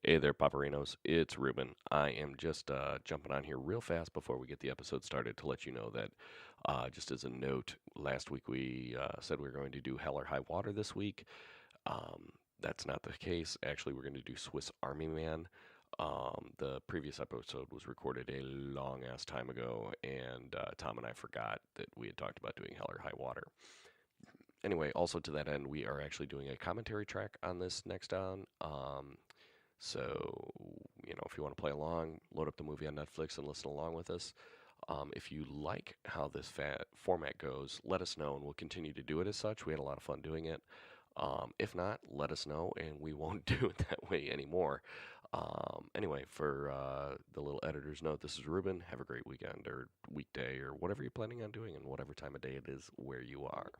Hey there, Paparinos. It's Reuben. I am just jumping on here real fast before we get the episode started to let you know that, just as a note, last week we said we were going to do Hell or High Water this week. Um, that's not the case. Actually, we're going to do Swiss Army Man. The previous episode was recorded a long ass time ago, and Tom and I forgot that we had talked about doing Hell or High Water. Anyway, also to that end, we are actually doing a commentary track on this next on. So, if you want to play along, load up the movie on Netflix and listen along with us. If you like how this format goes, let us know, and we'll continue to do it as such. We had a lot of fun doing it. If not, let us know, and we won't do it that way anymore. Anyway, for the little editor's note, this is Reuben. Have a great weekend or weekday or whatever you're planning on doing and whatever time of day it is where you are.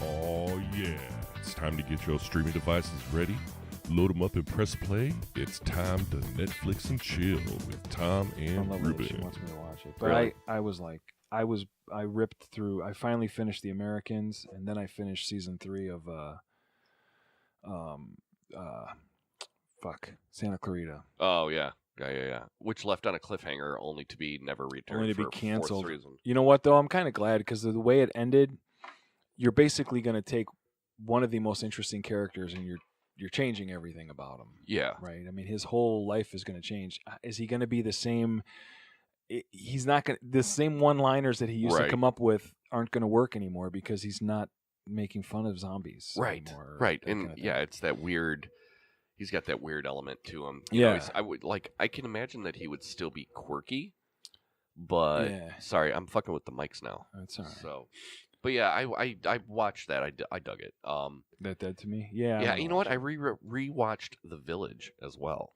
Oh yeah, it's time to get your streaming devices ready. Load them up and press play. It's time to Netflix and chill with Tom and She Reuben. wants me to watch it, but Really? I ripped through. I finally finished The Americans, and then I finished season 3 of Santa Clarita, Oh, yeah. Yeah. Which left on a cliffhanger only to be never returned only to be for canceled. fourth reason. You know what though? I'm kind of glad because of the way it ended. You're basically going to take one of the most interesting characters, and you're changing everything about him. Yeah. Right. I mean, his whole life is going to change. Is he going to be the same? He's not going. The same one-liners that he used to Right. come up with aren't going to work anymore because he's not making fun of zombies Right. anymore. Right. that And kind of thing. yeah, it's that weird. He's got that weird element to him. Yeah. I can imagine that he would still be quirky, but Yeah. sorry, I'm fucking with the mics now. That's all right. So, but yeah, I watched that. I dug it. That dead to me. Yeah. Yeah, I'm you gonna know what? watch I it. rewatched The Village as well.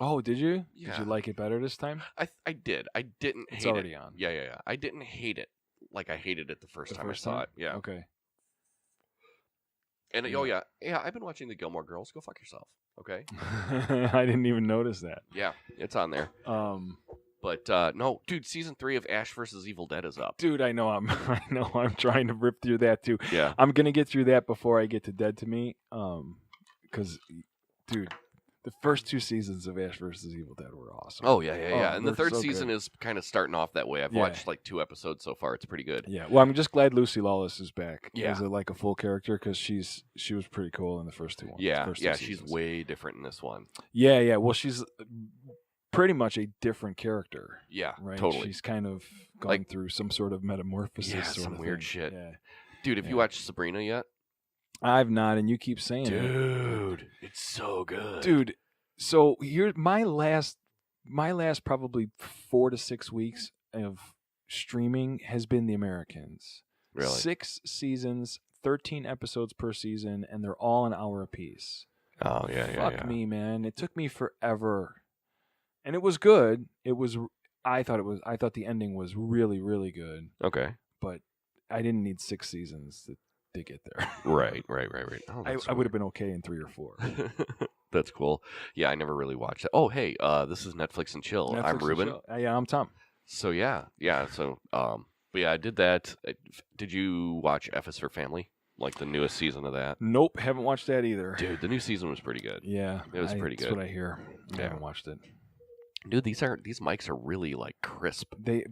Oh, did you? Yeah. Did you like it better this time? I did. I didn't It's hate already it. on. Yeah. I didn't hate it like I hated it the first time I saw it. Yeah. Okay. And Yeah. oh yeah. I've been watching the Gilmore Girls. Go fuck yourself. Okay. I didn't even notice that. Yeah, it's on there. But no, dude, season 3 of Ash vs. Evil Dead is up. Dude, I know I'm trying to rip through that too. Yeah. I'm gonna get through that before I get to Dead to Me. Because, dude, the first 2 seasons of Ash vs. Evil Dead were awesome. Oh yeah. And the they're third so season good. is kind of starting off that way. I've Yeah. watched like 2 episodes so far. It's pretty good. Yeah. Well, I'm just glad Lucy Lawless is back. Yeah. As a full character because she was pretty cool in the first 2 ones. Yeah, first 2 yeah, she's seasons. way different in this one. Yeah. Well, she's pretty much a different character. Yeah, Right. totally. She's kind of gone Like- through some sort of metamorphosis. Yeah, sort some of weird thing. shit. Yeah. Dude, have you Yeah. watched Sabrina yet? I've not, and you keep saying it. Dude, it's so good. Dude, so here my last probably 4 to 6 weeks of streaming has been The Americans. Really? 6 seasons, 13 episodes per season, and they're all an hour apiece. Oh, yeah. Fuck me, man. It took me forever. And it was good. I thought the ending was really, really good, Okay. but I didn't need 6 seasons to get there. Right. Oh, I would have been okay in 3 or 4. That's cool. Yeah, I never really watched it. Oh, hey, this is Netflix and Chill. Netflix I'm and Reuben. chill. Yeah, I'm Tom. So yeah. So but yeah, I did that. Did you watch F is for Family? Like the newest season of that? Nope, haven't watched that either. Dude, the new season was pretty good. Yeah, It was pretty That's good. what I hear. I Yeah. haven't watched it. Dude, these mics are really like crisp. I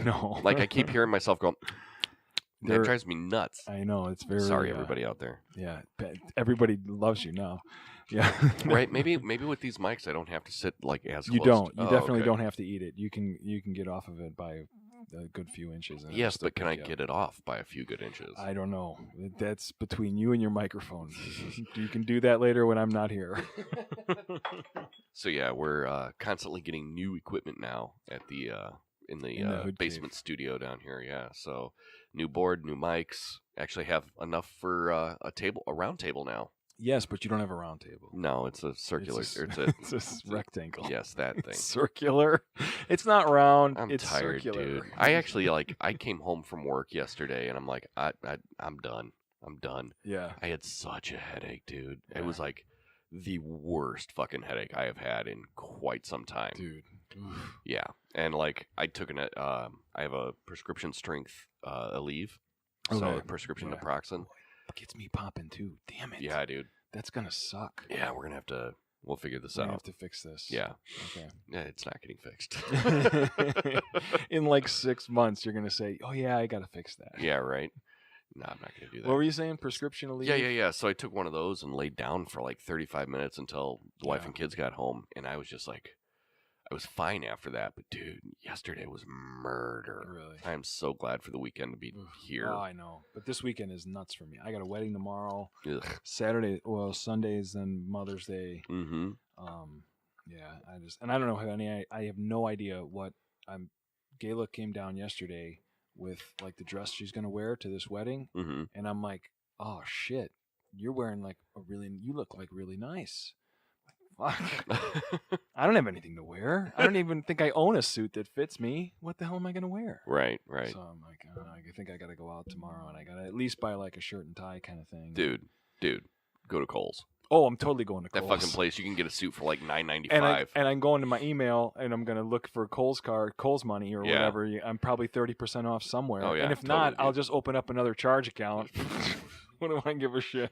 know. Like I keep hearing myself go. That They're- drives me nuts. I know it's very. Sorry, everybody out there. Yeah, everybody loves you now. Yeah. Right? Maybe with these mics, I don't have to sit like as You close. don't. You Oh, definitely okay. don't have to eat it. You can get off of it by a good few inches. and it'll Yes, still but can I pick you up. get it off by a few good inches? I don't know. That's between you and your microphone. You can do that later when I'm not here. So yeah, we're constantly getting new equipment now at the in the Hood basement Cave. studio down here. Yeah, so new board, new mics. Actually have enough for a round table now. Yes, but you don't have a round table. No, it's a circular. It's It's a, a, it's a rectangle. yes, that thing. It's circular. It's not round. I'm it's tired, circular. dude. I actually I came home from work yesterday and I'm like I'm done. I'm done. Yeah. I had such a headache, dude. Yeah. It was like the worst fucking headache I have had in quite some time. Dude. Oof. Yeah, and like I took I have a prescription strength Aleve, So Okay. prescription Yeah. naproxen. It gets me popping too. Damn it. Yeah, dude. That's gonna suck. Yeah, we're gonna have to. We'll figure this I out. have to fix this. Yeah. Okay. Yeah, it's not getting fixed. In like 6 months, you're gonna say, "Oh yeah, I gotta fix that." Yeah, right. No, I'm not gonna do that. What were you saying? Prescription Aleve? Yeah. So I took one of those and laid down for like 35 minutes until the wife Yeah. and kids got home, and I was just like, I was fine after that. But dude, yesterday was murder. Really? I'm so glad for the weekend to be here. Oh, I know. But this weekend is nuts for me. I got a wedding tomorrow. Ugh. Sunday's then Mother's Day. Mm-hmm. Yeah, I don't know I have no idea what Gayla came down yesterday with like the dress she's gonna wear to this wedding, Mm-hmm. and I'm like, oh shit, you're wearing like you look like really nice. Fuck. I don't have anything to wear. I don't even think I own a suit that fits me. What the hell am I gonna wear? Right. So I'm like, I think I gotta go out tomorrow, and I gotta at least buy like a shirt and tie kind of thing. Dude, go to Kohl's. Oh, I'm totally going to That Kohl's. fucking place, you can get a suit for like $9.95. And I'm going to my email and I'm gonna look for Kohl's money or Yeah. whatever. I'm probably 30% off somewhere. Oh, yeah, And if totally, not, dude. I'll just open up another charge account. What do I give a shit?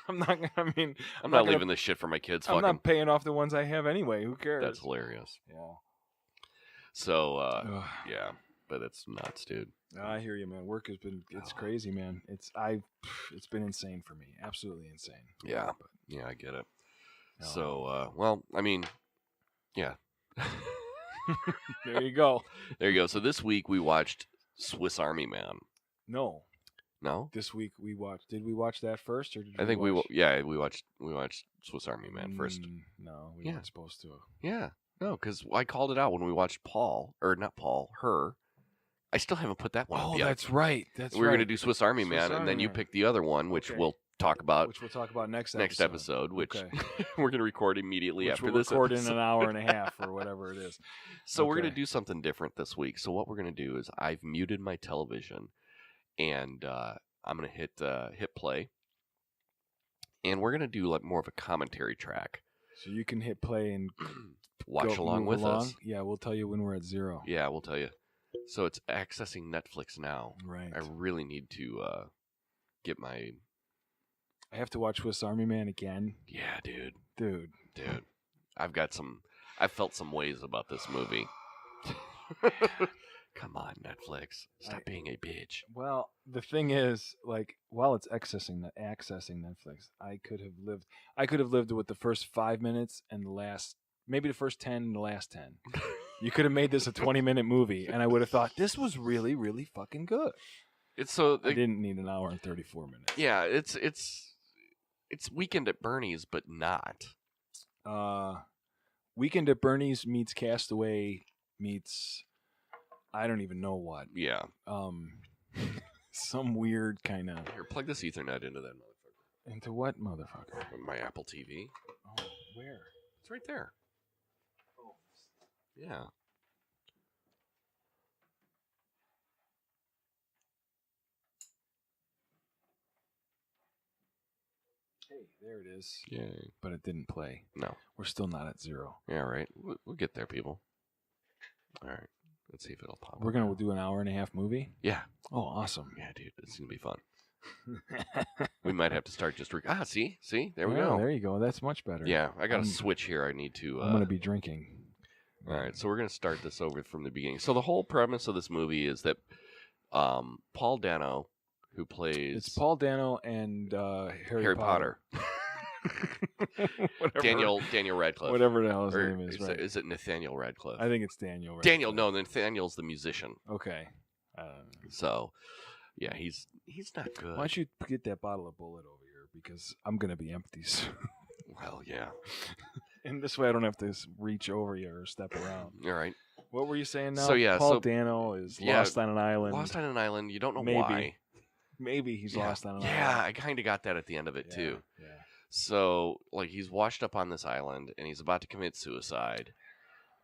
I'm not. I mean, I'm not gonna- leaving this shit for my kids. I'm Fucking. not paying off the ones I have anyway. Who cares? That's hilarious. Yeah. So, Ugh. yeah, but it's nuts, dude. I hear you, man. Work has been crazy, man. It's been insane for me. Absolutely insane. Yeah. But, Yeah, I get it. no. So, well, I mean, yeah. There you go. There you go. So this week we watched Swiss Army Man. No, No, this week we watched. Did we watch that first, or did I think we watch? we watched Swiss Army Man first. No, we Yeah. weren't supposed to. Yeah, no, because I called it out when we watched her. I still haven't put that one up Oh, yet. that's right. That's we were right. gonna do Swiss Army Swiss Man, and Army then you Man. picked the other one, which Okay. we'll talk about Which we'll talk about next next episode, which Okay. we're gonna record immediately Which after we'll this record episode. in an hour and a half or whatever it is. So we're Okay. going to do something different this week. So what we're going to do is I've muted my television, and I'm going to hit play, and we're going to do like more of a commentary track. So you can hit play and Watch along with us. Yeah, we'll tell you when we're at 0. Yeah, we'll tell you. So it's accessing Netflix now. Right. I really need to get my. I have to watch Swiss Army Man again. Yeah, dude. Dude. I felt some ways about this movie. Come on, Netflix. Stop being a bitch. Well, the thing is, like, while it's accessing Netflix, I could have lived with the first 5 minutes and maybe the first 10 and the last 10. You could have made this a 20-minute movie, and I would have thought this was really, really fucking good. It's so I didn't need an hour and 34 minutes. yeah, it's Weekend at Bernie's, but not. Weekend at Bernie's meets Castaway meets I don't even know what. Yeah. Some weird kind of Here, plug this Ethernet into that motherfucker. into what motherfucker? My Apple TV. Oh, where? It's right there. Oh, Yeah. hey, there it is. Yay. But it didn't play. No. We're still not at 0. Yeah, right. We'll get there, people. All right. Let's see if it'll pop. We're up gonna now. do an hour and a half movie. Yeah. Oh, awesome. Yeah, dude. It's going to be fun. We might have to start just... see? There we Yeah, go. There you go. That's much better. Yeah, I got a I'm- switch here I need to... I'm gonna be drinking. All right, so we're going to start this over from the beginning. So the whole premise of this movie is that Paul Dano, who plays It's Paul Dano and Harry Potter, Whatever. Daniel Radcliffe, Whatever the hell his or name is. Right. is it Nathaniel Radcliffe? I think it's Daniel. Right? Daniel, no, Nathaniel's the musician. Okay. So, yeah, he's not good. Why don't you get that bottle of Bullet over here because I'm gonna be empty soon. Well, yeah. And this way I don't have to reach over you or step around. All right. What were you saying now? So, yeah, Paul so- Dano is yeah, lost on an island. Lost on an island. You don't know Maybe. why. Maybe he's Yeah. lost on an Yeah, island. I kind of got that at the end of it, too. Yeah. So, like, he's washed up on this island, and he's about to commit suicide.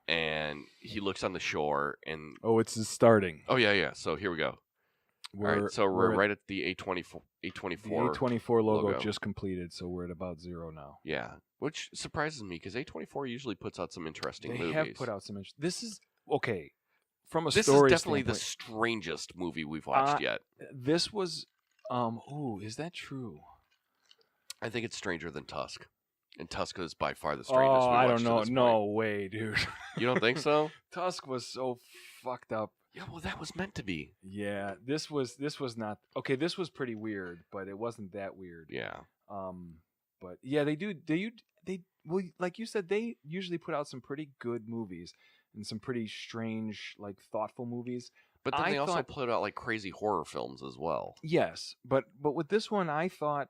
And he looks on the shore, and... Oh, it's starting. Oh, yeah. So, here we go. All right, so we're right at the A24. The A24 logo, logo. just completed, so we're at about 0 now. Yeah, which surprises me, because A24 usually puts out some interesting They movies. have put out some. This is okay. from a This is story definitely the standpoint, strangest movie we've watched yet. this was. Ooh, is that true? I think it's stranger than Tusk. And Tusk is by far the Oh, strangest we I watched don't know. to this No point. way, dude. You don't think so? Tusk was so fucked up. Yeah, well, that was meant to be. Yeah, this was not okay. This was pretty weird, but it wasn't that weird. Yeah. But yeah, they well, like you said, they usually put out some pretty good movies and some pretty strange, like thoughtful movies. But then I they also thought- put out like crazy horror films as well. Yes, but with this one, I thought,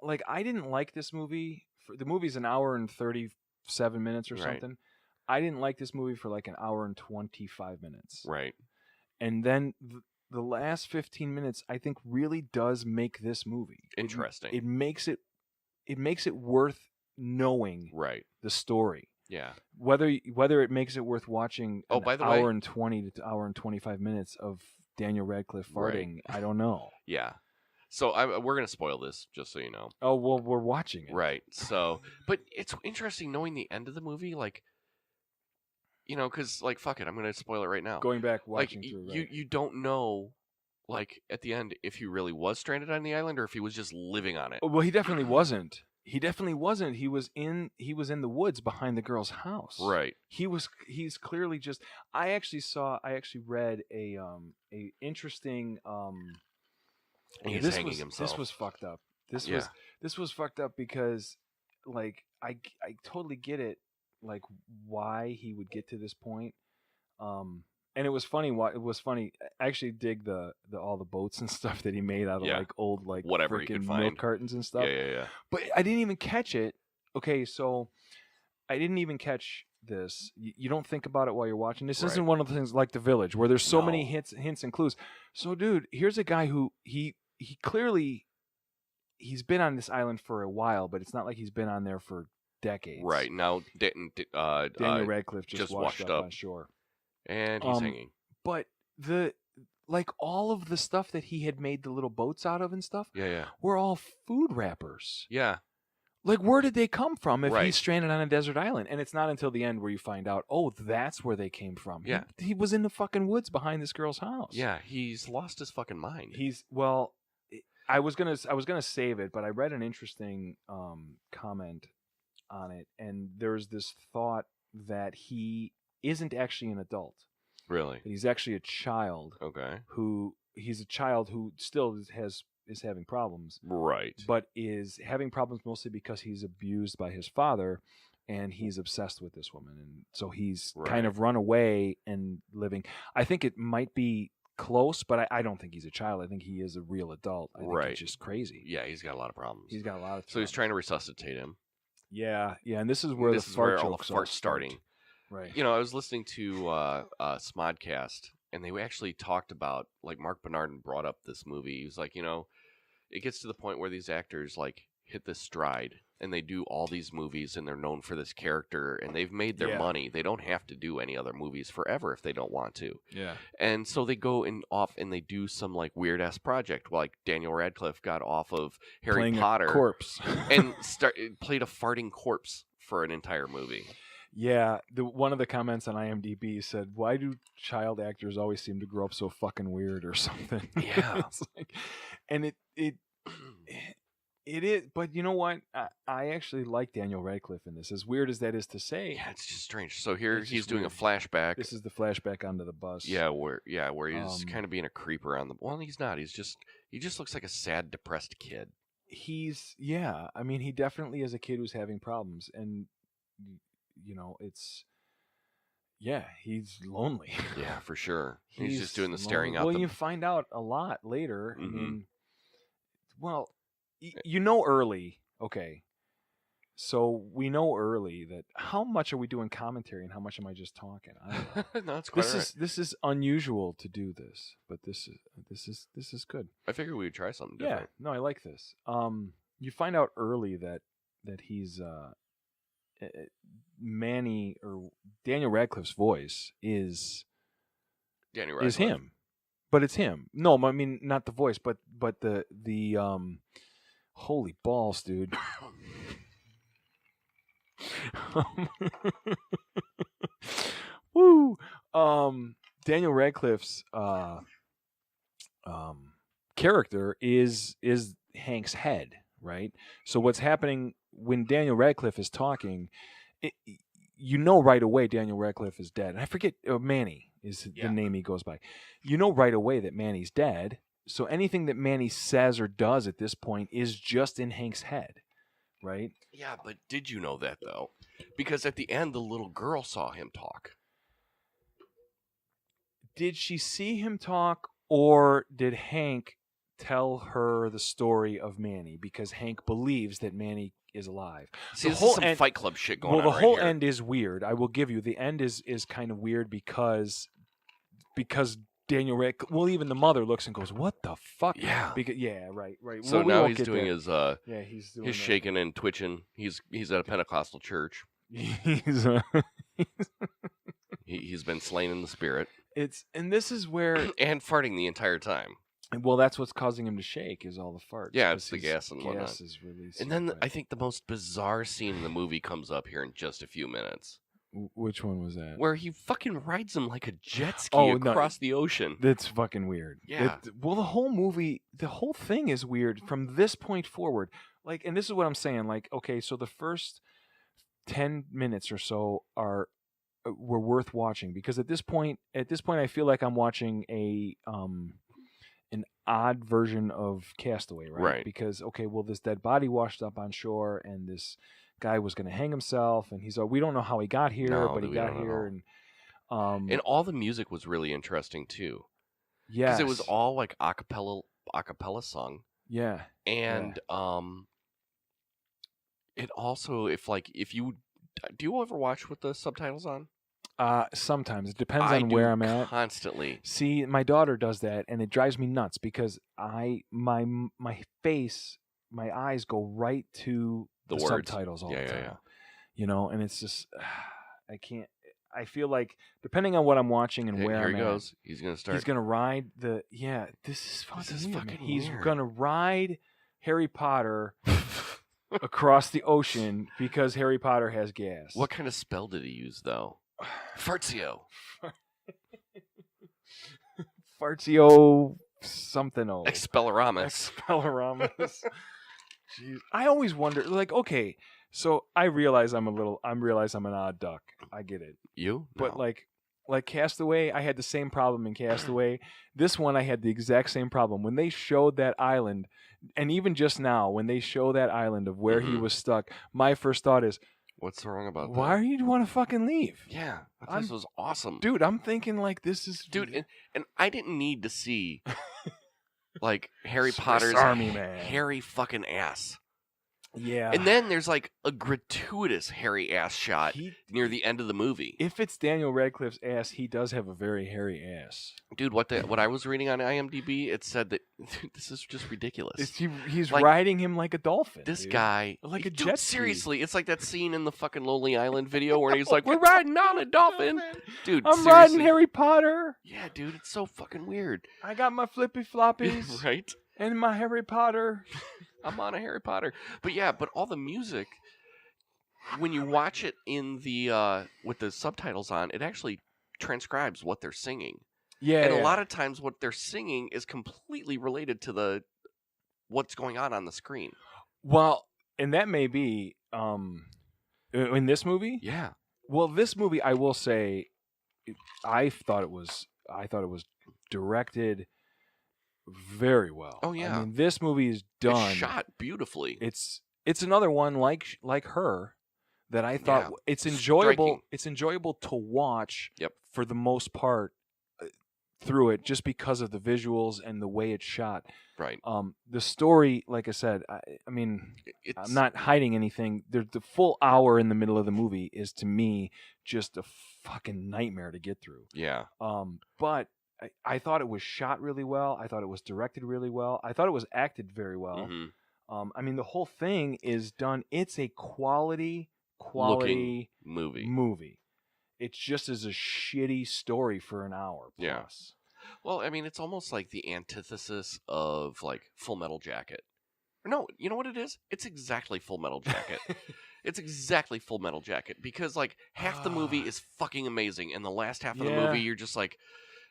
like, I didn't like this movie. The movie's an hour and 37 minutes or Right. something. I didn't like this movie for like an hour and 25 minutes. Right. And then the last 15 minutes, I think, really does make this movie Interesting. It makes it worth knowing Right. the story. Yeah. Whether it makes it worth watching Oh, an by the hour way- and 20 to hour and 25 minutes of Daniel Radcliffe Right. farting, I don't know. Yeah. So we're going to spoil this, just so you know. Oh, well, we're watching it. Right. So, but it's interesting knowing the end of the movie, like, because, like, fuck it, I'm going to spoil it right now. Going back, Like, watching through. Right. you don't know, like, at the end, if he really was stranded on the island or if he was just living on it. Well, he definitely wasn't. He definitely wasn't. He was in the woods behind the girl's house. Right. He's clearly just. I actually read a interesting. He's this hanging was himself. this was fucked up. This Yeah. was fucked up because, like, I totally get it, like, why he would get to this point. And it was funny. It was funny. I actually dig the all the boats and stuff that he made out of Yeah. like old, like, Whatever he freaking could milk find. cartons and stuff. Yeah. But I didn't even catch it. Okay, so I didn't even catch this. You don't think about it while you're watching. This Right. isn't one of the things like The Village where there's so many No. hints and clues. So, dude, here's a guy who he clearly he's been on this island for a while, but it's not like he's been on there for decades. Right. Now, Daniel Radcliffe just washed up on shore, and he's Um, hanging. but all of the stuff that he had made the little boats out of and stuff Yeah. were all food wrappers. Yeah. Like, where did they come from if Right. he's stranded on a desert island? And it's not until the end where you find out, oh, that's where they came from. Yeah. He was in the fucking woods behind this girl's house. Yeah. He's lost his fucking mind. I was gonna save it, but I read an interesting comment on it, and there's this thought that he isn't actually an adult. Really? That he's actually a child Okay. who still is having problems, Right. but is having problems mostly because he's abused by his father, and he's obsessed with this woman, and so he's Right. kind of run away and living. I think it might be close, but I don't think he's a child. I think he is a real adult. I think Right. he's just crazy. Yeah, he's got a lot of problems. He's got a lot of. So he's trying to resuscitate him. Yeah, and this is where This the is fart where all the jokes farts start. starting. Right. I was listening to Smodcast, and they actually talked about, like, Mark Bernardin brought up this movie. He was like, it gets to the point where these actors, like, hit this stride, and they do all these movies, and they're known for this character, and they've made their Yeah. money. They don't have to do any other movies forever if they don't want to. Yeah. And so they go off and they do some, like, weird ass project, like Daniel Radcliffe got off of Harry Playing Potter a corpse. and played a farting corpse for an entire movie. Yeah, one of the comments on IMDb said, "Why do child actors always seem to grow up so fucking weird or something?" Yeah. It's like, and it is. But you know what? I actually like Daniel Radcliffe in this. As weird as that is to say, Yeah, it's just strange. So here It's he's just doing weird. a flashback. this is the flashback onto the bus. where he's Um, kind of being a creeper on the. Well, he's not. He just looks like a sad, depressed kid. I mean, he definitely is a kid who's having problems, and it's. Yeah, he's lonely. Yeah, for sure. He's just doing the lonely. staring out. Well, you find out a lot later. I Mhm. mean, well, you know early. Okay, so we know early that how much are we doing commentary and how much am I just talking? I don't know. No, it's quite all right. This is unusual to do this, but this is good. I figured we would try something Yeah, different. no, I like this. You find out early that he's Manny or Daniel Radcliffe's voice is Danny is Radcliffe. him, but it's him. No, I mean not the voice, but the holy balls, dude. Woo. Daniel Radcliffe's character is Hank's head, right? So what's happening when Daniel Radcliffe is talking, you know right away Daniel Radcliffe is dead. And I forget Manny is the name he goes by. You know right away that Manny's dead. So anything that Manny says or does at this point is just in Hank's head, right? Yeah, but did you know that though? Because at the end, the little girl saw him talk. Did she see him talk, or did Hank tell her the story of Manny? Because Hank believes that Manny is alive. See, The this whole is some end- Fight Club shit going Well, on the right whole here. end is weird. I will give you the end is kind of weird because Daniel Radcliffe. Well, even the mother looks and goes, "What the fuck?" Yeah. Because right. So we now won't he's get doing there. his he's doing his shaking and twitching. He's at a Pentecostal church. He's He's been slain in the spirit and this is where and farting the entire time. well, that's what's causing him to shake is all the farts. Yeah, 'cause it's the his gas and whatnot. Gas is released. And then I think the most bizarre scene in the movie comes up here in just a few minutes, Which one was that? where he fucking rides him like a jet ski Oh, no. across the ocean. That's fucking weird. Yeah. Well, the whole movie, the whole thing is weird from this point forward. Like, and this is what I'm saying. Like, okay, so the first 10 minutes or so were worth watching because at this point, I feel like I'm watching an odd version of Castaway, right? Right. Because okay, well, this dead body washed up on shore, and this guy was going to hang himself, and we don't know how he got here, No, but he we got don't here, know. and And all the music was really interesting too, yes, because it was all like a cappella sung, yeah, and it also if you do you ever watch with the subtitles on? sometimes it depends I on do where I'm at. constantly. See, my daughter does that, and it drives me nuts because my face, my eyes go right to The the words. subtitles all Yeah, the yeah, time. yeah. You know, and it's just I can't. I feel like depending on what I'm watching and where Here I'm he at, goes. He's gonna start. he's gonna ride the This is fucking This is weird, fucking man. He's weird. gonna ride Harry Potter across the ocean because Harry Potter has gas. What kind of spell did he use though? Fartio. Fartio something old. Expelloramus. Expelloramus. Jeez. I always wonder, like, okay, so I realize I'm an odd duck. I get it. You? But No. like Castaway, I had the same problem in Castaway. This one I had the exact same problem. When they showed that island, and even just now, when they show that island of where he Mhm. was stuck, my first thought is, What's wrong about why that? are you want to fucking leave? Yeah, this I'm- was awesome, Dude, I'm thinking like this is Dude, and I didn't need to see like Harry Swiss Potter's Army Man. hairy fucking ass. Yeah. And then there's like a gratuitous hairy ass shot He- near the end of the movie. if it's Daniel Radcliffe's ass, he does have a very hairy ass. Dude, what I was reading on IMDb, it said that this is just ridiculous. He's Like, riding him like a dolphin. This dude. guy, Like a dude, jet ski. seriously, it's like that scene in the fucking Lonely Island video where he's like, "We're riding on a dolphin," dude. I'm seriously. riding Harry Potter. Yeah, dude, it's so fucking weird, I got my flippy floppies right? and my Harry Potter. I'm on a Harry Potter, but all the music, when you watch it in the with the subtitles on, it actually transcribes what they're singing, Yeah. and a lot of times what they're singing is completely related to what's going on the screen. Well, and that may be in this movie. Yeah, Well, this movie, I will say, I thought it was directed very well. Oh, yeah. I mean, this movie is done. It's shot beautifully. It's another one like Her that I thought Yeah. it's enjoyable. Striking. It's enjoyable to watch. Yep. For the most part, through it, just because of the visuals and the way it's shot. Right. The story, like I said, I mean, It's I'm not hiding anything. The full hour in the middle of the movie is to me just a fucking nightmare to get through. Yeah. But I thought it was shot really well. I thought it was directed really well. I thought it was acted very well. Mhm. I mean, the whole thing is done. It's a quality Looking movie. movie. It's just as a shitty story for an hour Yeah. plus. Well, I mean, it's almost like the antithesis of like Full Metal Jacket. No, you know what it is? It's exactly Full Metal Jacket. It's exactly Full Metal Jacket because like half the movie is fucking amazing, and the last half of the movie you're just like,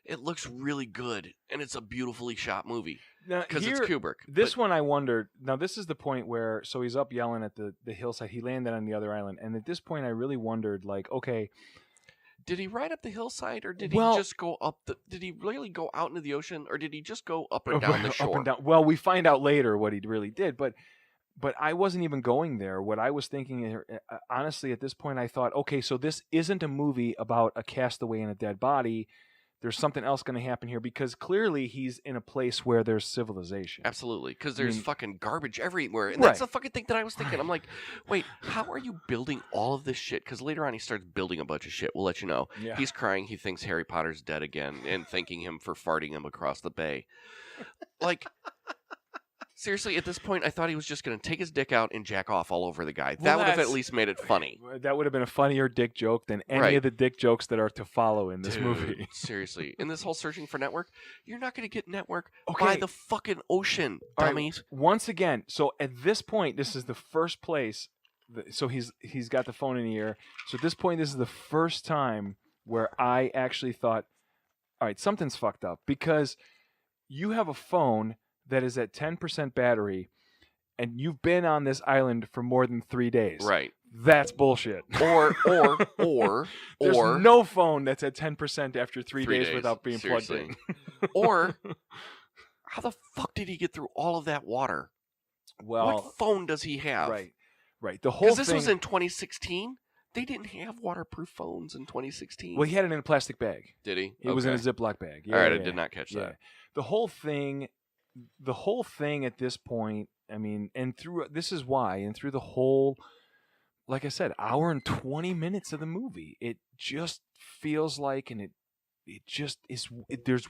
it looks really good, and it's a beautifully shot movie because it's Kubrick. This one I wondered. Now this is the point where so he's up yelling at the hillside. He landed on the other island, and at this point I really wondered, like, okay, did he ride up the hillside, or did he just go up the? Did he really go out into the ocean, or did he just go up and down the shore? Up and down. Well, we find out later what he really did, but I wasn't even going there. What I was thinking, honestly, at this point, I thought, okay, so this isn't a movie about a castaway and a dead body. There's something else going to happen here because clearly he's in a place where there's civilization. Absolutely, because there's fucking garbage everywhere. And that's the fucking thing that I was thinking. I'm like, wait, how are you building all of this shit? Because later on he starts building a bunch of shit. We'll let you know. Yeah. He's crying. He thinks Harry Potter's dead again and thanking him for farting him across the bay. Like... Seriously, at this point, I thought he was just going to take his dick out and jack off all over the guy. That would have at least made it funny. That would have been a funnier dick joke than any of the dick jokes that are to follow in this movie. Seriously. In this whole searching for network, you're not going to get network by the fucking ocean, dummies. Right. Once again, so at this point, this is the first place. So he's got the phone in the ear. So at this point, this is the first time where I actually thought, all right, something's fucked up. Because you have a phone that is at 10% battery, and you've been on this island for more than 3 days. Right. That's bullshit. Or there's no phone that's at 10% after 3 days without being plugged in. Or how the fuck did he get through all of that water? Well, what phone does he have? Right. The whole thing. Because this was in 2016. They didn't have waterproof phones in 2016. Well, he had it in a plastic bag. Did he? It was in a Ziploc bag. Yeah, all right, I did not catch that. The whole thing at this point, I mean, and through the whole, like I said, hour and 20 minutes of the movie, it just feels like, and it just is, there's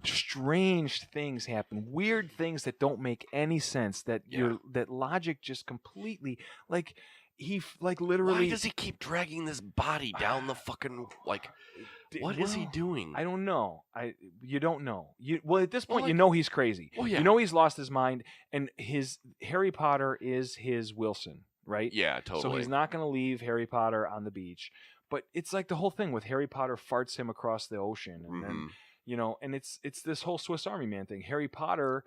strange things happen, weird things that don't make any sense, that that logic just completely, like, literally. Why does he keep dragging this body down the fucking, like... What is he doing? I don't know. You don't know. At this point, he's crazy. Well, yeah. You know he's lost his mind, and his Harry Potter is his Wilson, right? Yeah, totally. So he's not going to leave Harry Potter on the beach. But it's like the whole thing with Harry Potter farts him across the ocean, and then and it's this whole Swiss Army Man thing. Harry Potter.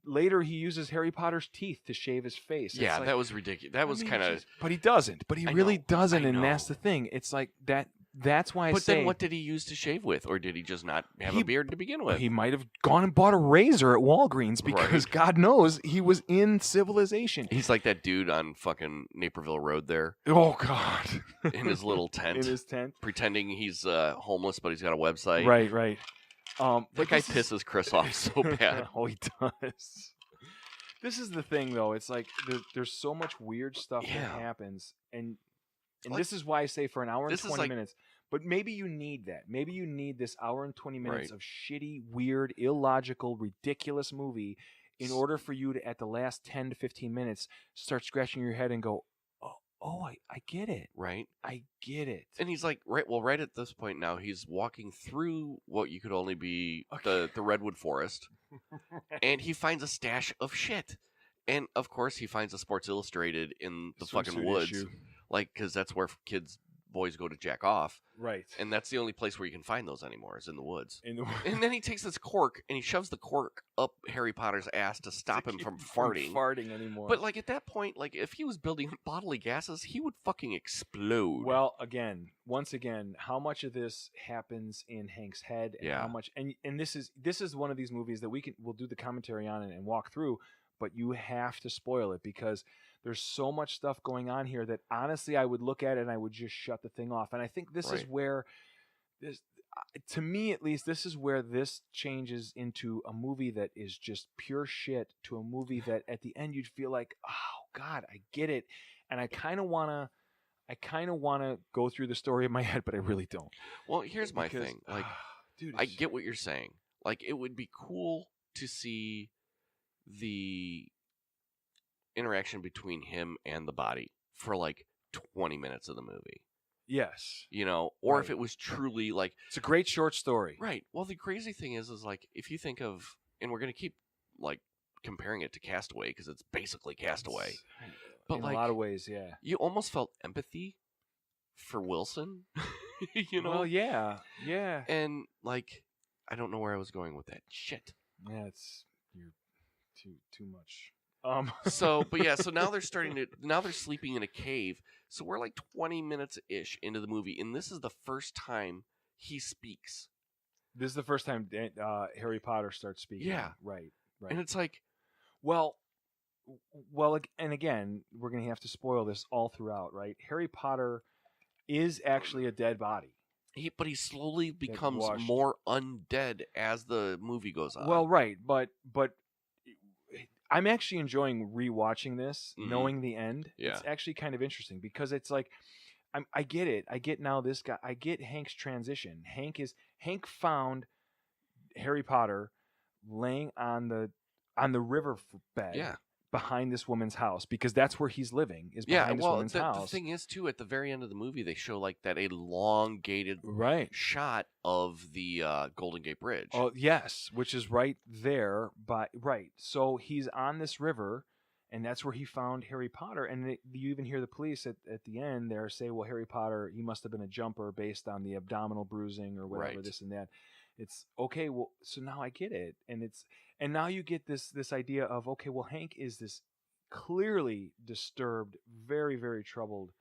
Later, he uses Harry Potter's teeth to shave his face. Yeah, that was ridiculous. That was kind of. But he doesn't. But he really doesn't, and that's the thing. It's like that. That's why I say. But then what did he use to shave with? Or did he just not have a beard to begin with? He might have gone and bought a razor at Walgreens because God knows he was in civilization. He's like that dude on fucking Naperville Road there. Oh, God. In his little tent. In his tent. Pretending he's homeless, but he's got a website. Right. That guy pisses Chris off so bad. Oh, he does. This is the thing, though. It's like there's so much weird stuff that happens. And this is why I say for an hour and 20 minutes. But maybe you need that. Maybe you need this hour and 20 minutes of shitty, weird, illogical, ridiculous movie in order for you to, at the last 10 to 15 minutes, start scratching your head and go, I get it. Right. I get it. And he's like, right at this point now, he's walking through what you could only be the redwood forest, and he finds a stash of shit. And, of course, he finds a Sports Illustrated in the fucking woods. Issue. Like, because that's where boys go to jack off. Right. And that's the only place where you can find those anymore is in the woods. And then he takes this cork and he shoves the cork up Harry Potter's ass to stop him from farting. Farting anymore. But, like, at that point, like, if he was building bodily gases, he would fucking explode. Well, once again, how much of this happens in Hank's head and how much... And this is one of these movies that we'll do the commentary on and walk through, but you have to spoil it because... There's so much stuff going on here that honestly I would look at it and I would just shut the thing off. And I think this is where to me at least, this is where this changes into a movie that is just pure shit to a movie that at the end you'd feel like, oh God, I get it. And I kind of want to go through the story in my head, but I really don't. Well, here's my thing. Like, dude, I get what you're saying. Like, it would be cool to see the interaction between him and the body for like 20 minutes of the movie. Yes. Or if it was truly like... It's a great short story. Right. Well, the crazy thing is like, if you think of... And we're going to keep like comparing it to Castaway because it's basically Castaway. It's- But in like, a lot of ways, yeah. you almost felt empathy for Wilson, you know? Well, yeah, yeah, And like, I don't know where I was going with that shit. yeah. It's you're too much. So, but yeah, so now now they're sleeping in a cave. So we're like 20 minutes ish into the movie, and this is the first time he speaks. This is the first time Harry Potter starts speaking. Yeah. Right. And it's like, Well, and again, we're going to have to spoil this all throughout, right? Harry Potter is actually a dead body. but he slowly becomes washed. more undead as the movie goes on. Well, right, but I'm actually enjoying rewatching this, Mhm. knowing the end. Yeah. It's actually kind of interesting because it's like I get it. I get now this guy. I get Hank's transition. Hank found Harry Potter laying on the river bed yeah. behind this woman's house because that's where he's living is Yeah, behind this well, woman's the house. thing is, too, at the very end of the movie, they show like that elongated Right. shot of the Golden Gate Bridge. Oh yes, which is right there. Right. So he's on this river, and that's where he found Harry Potter. And you even hear the police at the end there say, "Well, Harry Potter, he must have been a jumper based on the abdominal bruising or whatever, Right. this and that." It's okay. Well, so now I get it, and now you get this idea of okay. Well, Hank is this clearly disturbed, very very troubled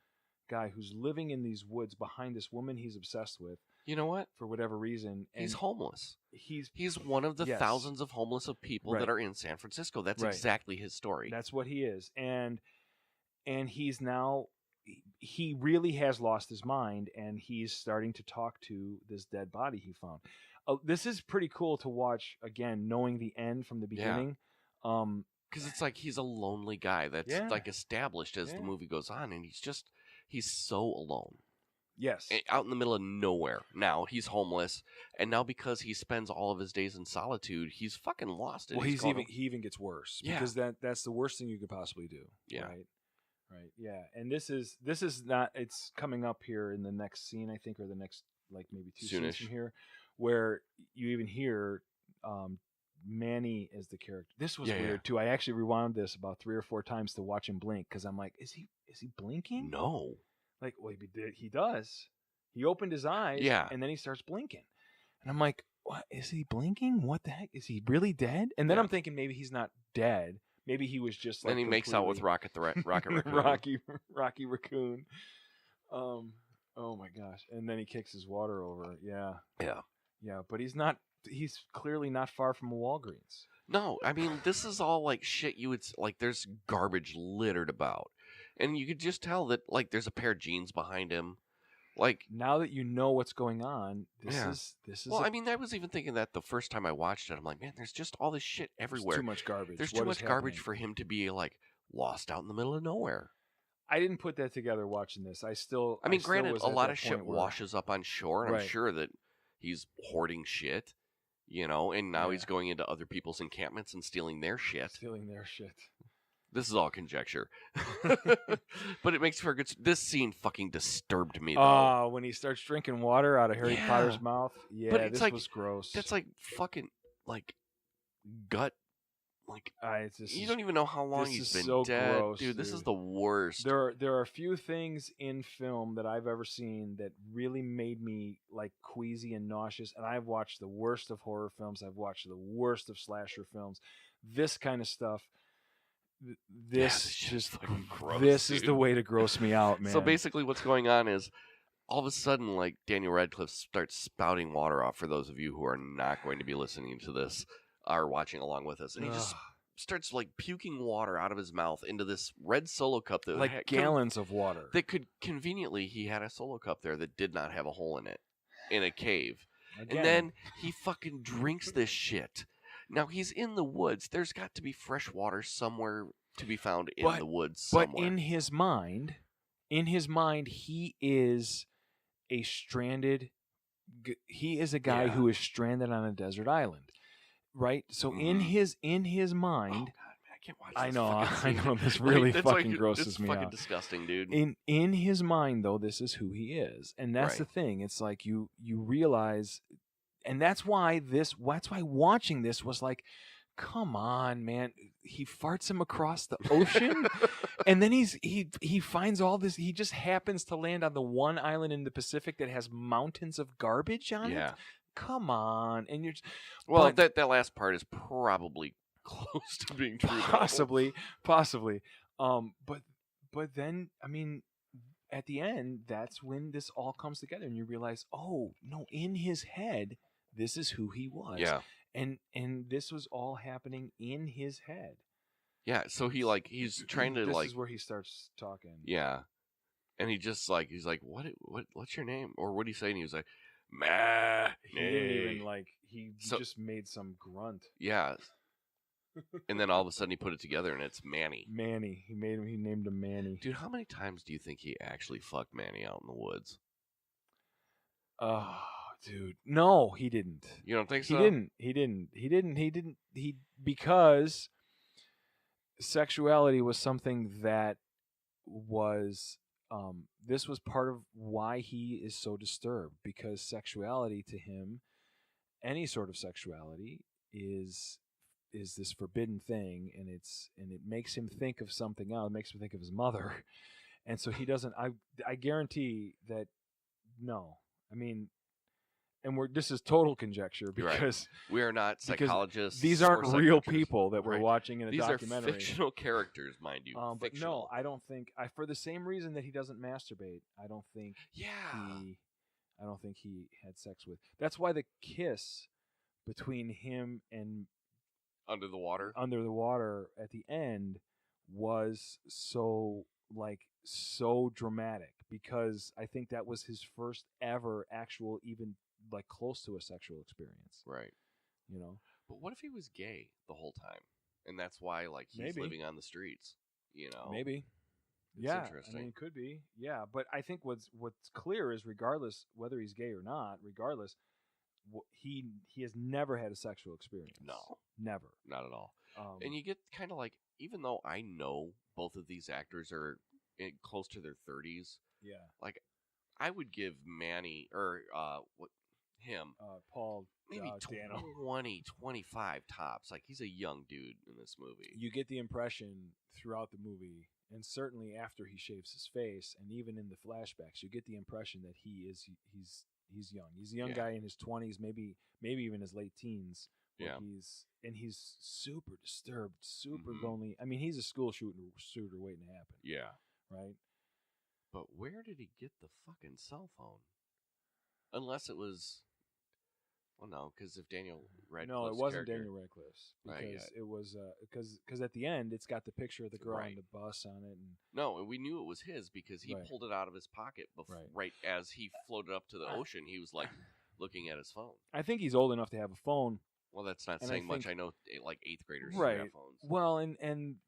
guy who's living in these woods behind this woman he's obsessed with You know what? for whatever reason. And He's homeless. he's He's one of the Yes. thousands of homeless of people Right. that are in San Francisco. That's Right. exactly his story. That's what he is, and he's now he really has lost his mind, and he's starting to talk to this dead body he found. This is pretty cool to watch again, knowing the end from the Yeah. beginning. Because it's like he's a lonely guy that's Yeah. like established as the Yeah. movie goes on, and he's so alone. Yes, Out in the middle of nowhere. Now he's homeless, and now because he spends all of his days in solitude, he's fucking lost it. well, He's gone- he even gets worse Yeah. because that's the worst thing you could possibly do. Yeah. Right, yeah, and this is not. It's coming up here in the next scene, I think, or the next like maybe two scenes Soonish. from here, where you even hear Manny as the character. This was Yeah, weird yeah. too. I actually rewound this about 3 or 4 times to watch him blink because I'm like, is he blinking? No. Like, well, he does. He opened his eyes, Yeah. and then he starts blinking, and I'm like, what is he blinking? What the heck? Is he really dead? And then Yeah. I'm thinking maybe he's not dead. Maybe he was just like Then he makes out with completely- Rocket Raccoon. Rocky Raccoon. Oh my gosh! And then he kicks his water over. Yeah, Yeah. but he's not. He's clearly not far from a Walgreens. No, I mean, this is all like shit you would like. There's garbage littered about, and you could just tell that like there's a pair of jeans behind him. Like, Now that you know what's going on, this Yeah. is well, I mean, I was even thinking that the first time I watched it, I'm like, man, there's just all this shit there's everywhere. too much garbage. There's What too is much garbage happening? for him to be like lost out in the middle of nowhere. I didn't put that together watching this. I mean, still granted, was a at lot that of shit point where- washes up on shore, and I'm Right. sure that he's hoarding shit, and now he's Yeah. going into other people's encampments and stealing their shit. stealing their shit. This is all conjecture. But it makes for a good. This scene fucking disturbed me, though. Oh, when he starts drinking water out of Harry Yeah. Potter's mouth. Yeah, it's this like- was gross. That's like fucking, like, gut. Like, you don't even know how long this he's is been so dead. gross, dude, this is dude. the worst. There are a few things in film that I've ever seen that really made me like queasy and nauseous. And I've watched the worst of horror films. I've watched the worst of slasher films. This kind of stuff. This this shit's just fucking gross, This is dude. the way to gross me out, man. So basically, what's going on is all of a sudden, like, Daniel Radcliffe starts spouting water off. For those of you who are not going to be listening to this, are watching along with us, and he just Ugh, starts like puking water out of his mouth into this red Solo cup that like had, gallons of water. that could conveniently he had a Solo cup there that did not have a hole in it in a cave. Again, And then he fucking drinks this shit. Now he's in the woods. There's got to be fresh water somewhere to be found in But- the woods somewhere. But in his mind, he is a stranded. He is a guy Yeah. who is stranded on a desert island, right? So in Mhm. his Oh mind, god, man, I can't watch this. I know, fucking I scene. know, this Like, really that's fucking like, grosses it's me fucking out. disgusting, dude. in his mind though, this is who he is, and that's the Right. thing. It's like you realize, and that's why watching this was like come on, man. He farts him across the ocean, and then he finds all this. He just happens to land on the one island in the Pacific that has mountains of garbage on it. Yeah. Come on, and you're Well, but- that last part is probably close to being true. possibly. But then, I mean, at the end, that's when this all comes together, and you realize, oh no, in his head, this is who he was. Yeah. And this was all happening in his head. Yeah. So he's trying to This is where he starts talking. Yeah. And he's like, what's your name? Or what do you say? And he was like, "Meh." He didn't even he So- just made some grunt. Yeah. And then all of a sudden he put it together and it's Manny. Manny. He named him Manny. Dude, how many times do you think he actually fucked Manny out in the woods? Oh, dude. No, he didn't. You don't think so? He didn't. Because sexuality was something that was this was part of why he is so disturbed, because sexuality to him, any sort of sexuality, is this forbidden thing, and it makes him think of something else. It makes him think of his mother, and so he doesn't. I guarantee that no. I mean, and this is total conjecture You're right. because We are not because psychologists. these or aren't real psychiatrists. people that we're Right. watching in a These documentary. are fictional characters, mind you. But no, Fictional. I don't think. For the same reason that he doesn't masturbate, I don't think Yeah. he had sex with. That's why the kiss between him and Under the water. under the water at the end was so dramatic, because I think that was his first ever actual, even close to a sexual experience. Right. You know, But what if he was gay the whole time? And that's why he's Maybe. living on the streets, you know? maybe. It's Yeah, interesting. I mean, it could be. Yeah, but I think what's clear is, regardless whether he's gay or not, he has never had a sexual experience. No. Never. Not at all. Um, And you get kind of even though I know both of these actors are close to their 30s, yeah, I would give Manny or him Paul, maybe Dano. 20, 25 tops. He's a young dude in this movie. You get the impression throughout the movie, and certainly after he shaves his face, and even in the flashbacks, you get the impression that he's young. He's a young Yeah. guy in his 20s, maybe even his late teens. where Yeah. he's super disturbed, super Mhm. lonely. I mean, he's a school shooter waiting to happen, Yeah. right? But where did he get the fucking cell phone? Unless it was. Well, no, because if Daniel Radcliffe's No, it wasn't character- Daniel Radcliffe's, because Right, yeah. it was because at the end it's got the picture of the girl on Right. the bus on it, and No, and we knew it was his because he Right. pulled it out of his pocket Right. right as he floated up to the ocean. He was looking at his phone. I think he's old enough to have a phone. Well, that's not And I saying much. think- I know, 8th graders Right. have phones. Well, and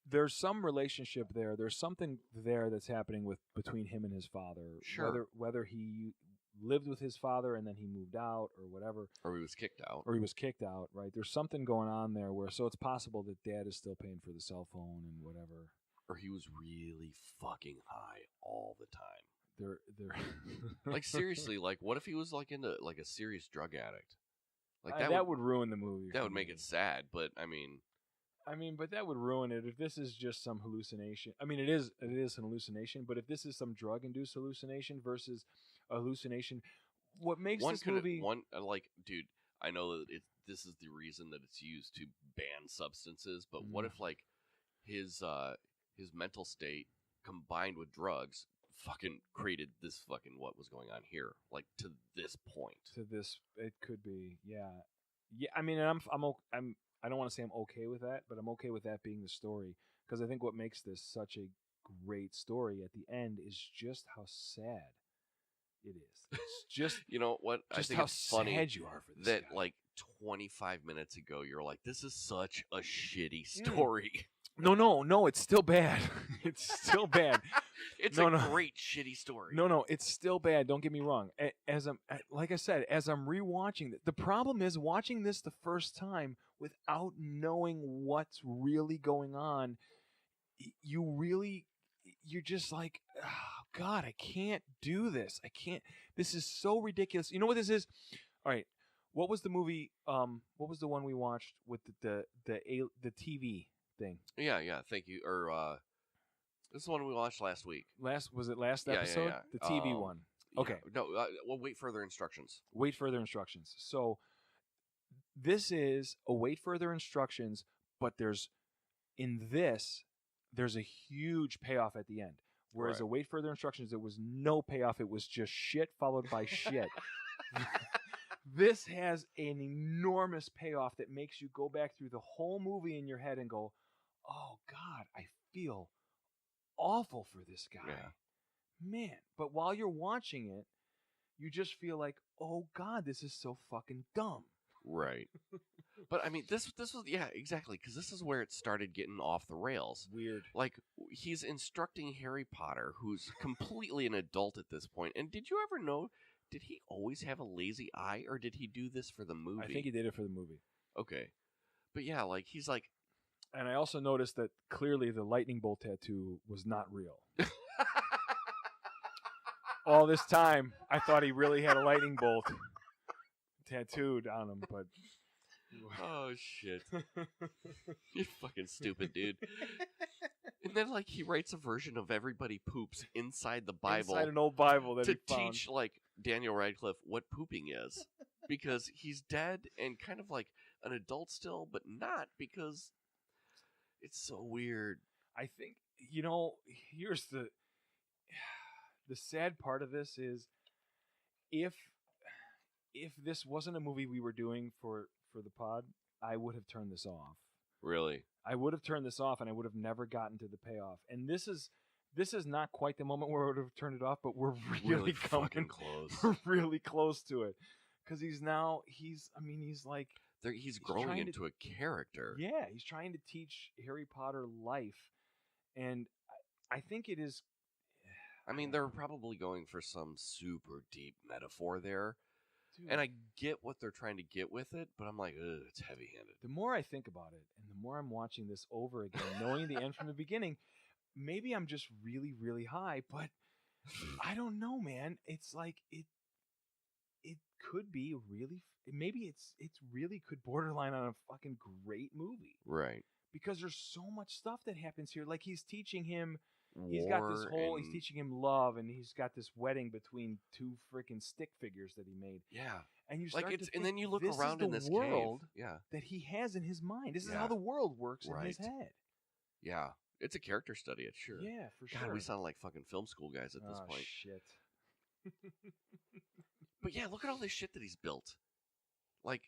there's some relationship there. There's something there that's happening between him and his father. Sure. Whether he lived with his father and then he moved out or whatever, Or he was kicked out. or he was kicked out. Right. There's something going on there so it's possible that dad is still paying for the cell phone and whatever. Or he was really fucking high all the time. They're Seriously, what if he was into a serious drug addict? that would ruin the movie. that for would make me. it sad. But I mean, but that would ruin it if this is just some hallucination. I mean, it is an hallucination, but if this is some drug-induced hallucination versus a hallucination, what makes this movie? dude, I know that this is the reason that it's used to ban substances. But what if his mental state combined with drugs fucking created this fucking what was going on here, to this point? It could be, yeah. I mean, and I don't want to say I'm okay with that, but I'm okay with that being the story, because I think what makes this such a great story at the end is just how sad it is. It's just You know what? I just think how it's funny sad you are for this that guy. 25 minutes ago you're like, this is such a shitty story. No, it's still bad. It's still bad. It's No, a no. great shitty story. No, it's still bad. Don't get me wrong. Like I said, as I'm rewatching the problem is watching this the first time without knowing what's really going on. You're just like, oh, God, I can't do this. I can't. This is so ridiculous. You know what this is? All right. What was the movie? What was the one we watched with the TV thing? Yeah. Thank you. Or this is the one we watched last week. Was it last Yeah. episode? The TV one. Yeah. Okay. No. We'll wait further instructions. Wait further instructions. So this is await further instructions, but there's a huge payoff at the end. Whereas Right. await further instructions, there was no payoff. It was just shit followed by shit. This has an enormous payoff that makes you go back through the whole movie in your head and go, oh God, I feel awful for this guy. Yeah. Man. But while you're watching it, you just feel like, oh God, this is so fucking dumb. Right. But I mean, this was exactly, because this is where it started getting off the rails. Weird. Like, he's instructing Harry Potter, who's completely an adult at this point. And did you ever know? Did he always have a lazy eye, or did he do this for the movie? I think he did it for the movie. Okay. But yeah, like, he's like... And I also noticed that clearly the lightning bolt tattoo was not real. All this time, I thought he really had a lightning bolt tattooed on him, but... Oh, shit. You're fucking stupid, dude. And then, like, he writes a version of Everybody Poops inside the Bible. Inside an old Bible that to he found. teach, like, Daniel Radcliffe what pooping is. Because he's dead and kind of like an adult still, but not, because it's so weird. I think, here's the sad part of this is if this wasn't a movie we were doing for the pod, I would have turned this off. Really? I would have turned this off and I would have never gotten to the payoff. And this is not quite the moment where I would have turned it off, but we're really fucking close. We're really close to it. Because he's like... He's growing into a character. Yeah, he's trying to teach Harry Potter life. And I think it is... I mean, they're probably going for some super deep metaphor there. Dude, And I get what they're trying to get with it, but I'm like, ugh, it's heavy-handed. the more I think about it, and the more I'm watching this over again, knowing the end from the beginning, maybe I'm just really, really high, but I don't know, man. It's like it could be really, maybe it's really could borderline on a fucking great movie. Right. Because there's so much stuff that happens here. Like he's teaching him, He's teaching him love, and he's got this wedding between two freaking stick figures that he made. Yeah. And you Like start to and think, then you look this around is in the this world cave. Yeah. that he has in his mind. This is Yeah. how the world works in his Right. head. Yeah. It's a character study, it's sure. Yeah, for God, sure. we sound like fucking film school guys at this point. Shit. But yeah, look at all this shit that he's built. Like,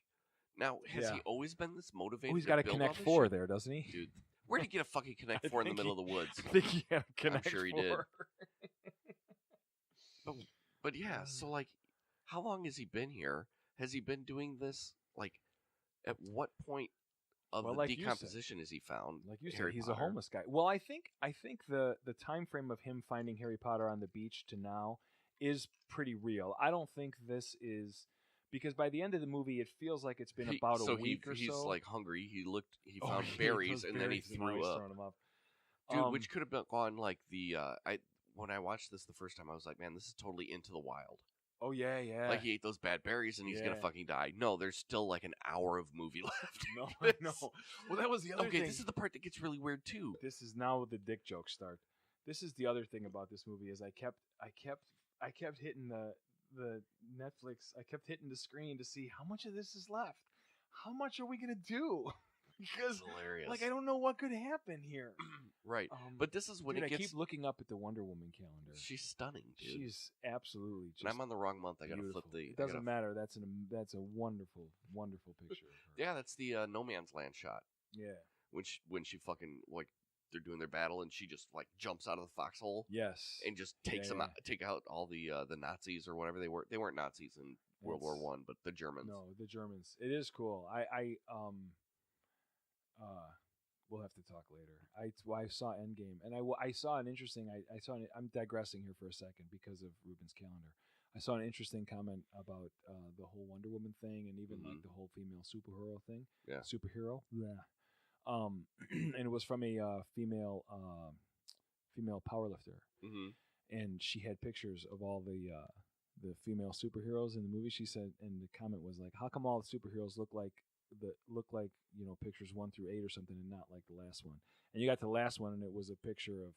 now, has he always been this motivated? Oh, he's got a to build Connect all this 4 shit? there, doesn't he? Dude, where did he get a fucking Connect 4 in the middle of the woods? I think he had a Connect sure he 4. did. But yeah, so like, how long has he been here? Has he been doing this? Like, at what point of Well, the like you said. decomposition is he found? Like you said, Harry he's Potter? a homeless guy. Well, I think the time frame of him finding Harry Potter on the beach to now is pretty real. I don't think this is, because by the end of the movie, it feels like it's been about a week or so. He's like hungry. He Oh, found yeah, berries those and then he berries, and now threw he's up. throwing them up. Dude, which could have gone like when I watched this the first time, I was like, man, this is totally Into the Wild. Oh yeah, yeah. Like he ate those bad berries and he's gonna Yeah. fucking die. No, there's still like an hour of movie left. No, This- no. Well, that was the other Okay, thing. this is the part that gets really weird too. This is now the dick jokes start. This is the other thing about this movie is I kept hitting the Netflix. I kept hitting the screen to see how much of this is left. How much are we gonna do? Because It's hilarious. like I don't know what could happen here. Right, but this is when dude, it I gets. keep looking up at the Wonder Woman calendar. She's stunning, dude. She's absolutely just and I'm on the wrong month. I gotta beautiful. flip the. It doesn't matter. That's a wonderful, wonderful picture of her. Yeah, that's the No Man's Land shot Yeah. when she fucking like they're doing their battle and she just like jumps out of the foxhole. Yes. And just takes them out, take out all the Nazis or whatever they were. They weren't Nazis in World War One, but the Germans. No, the Germans. It is cool. We'll have to talk later. I saw Endgame, and I saw an interesting. I'm digressing here for a second because of Reuben's calendar. I saw an interesting comment about the whole Wonder Woman thing, and even like the whole female superhero thing. Yeah. Superhero. Yeah. And it was from a female powerlifter, Mm-hmm. and she had pictures of all the the female superheroes in the movie. She said, and the comment was like, "How come all the superheroes look like pictures 1 through 8 or something, and not like the last one?" And you got to the last one, and it was a picture of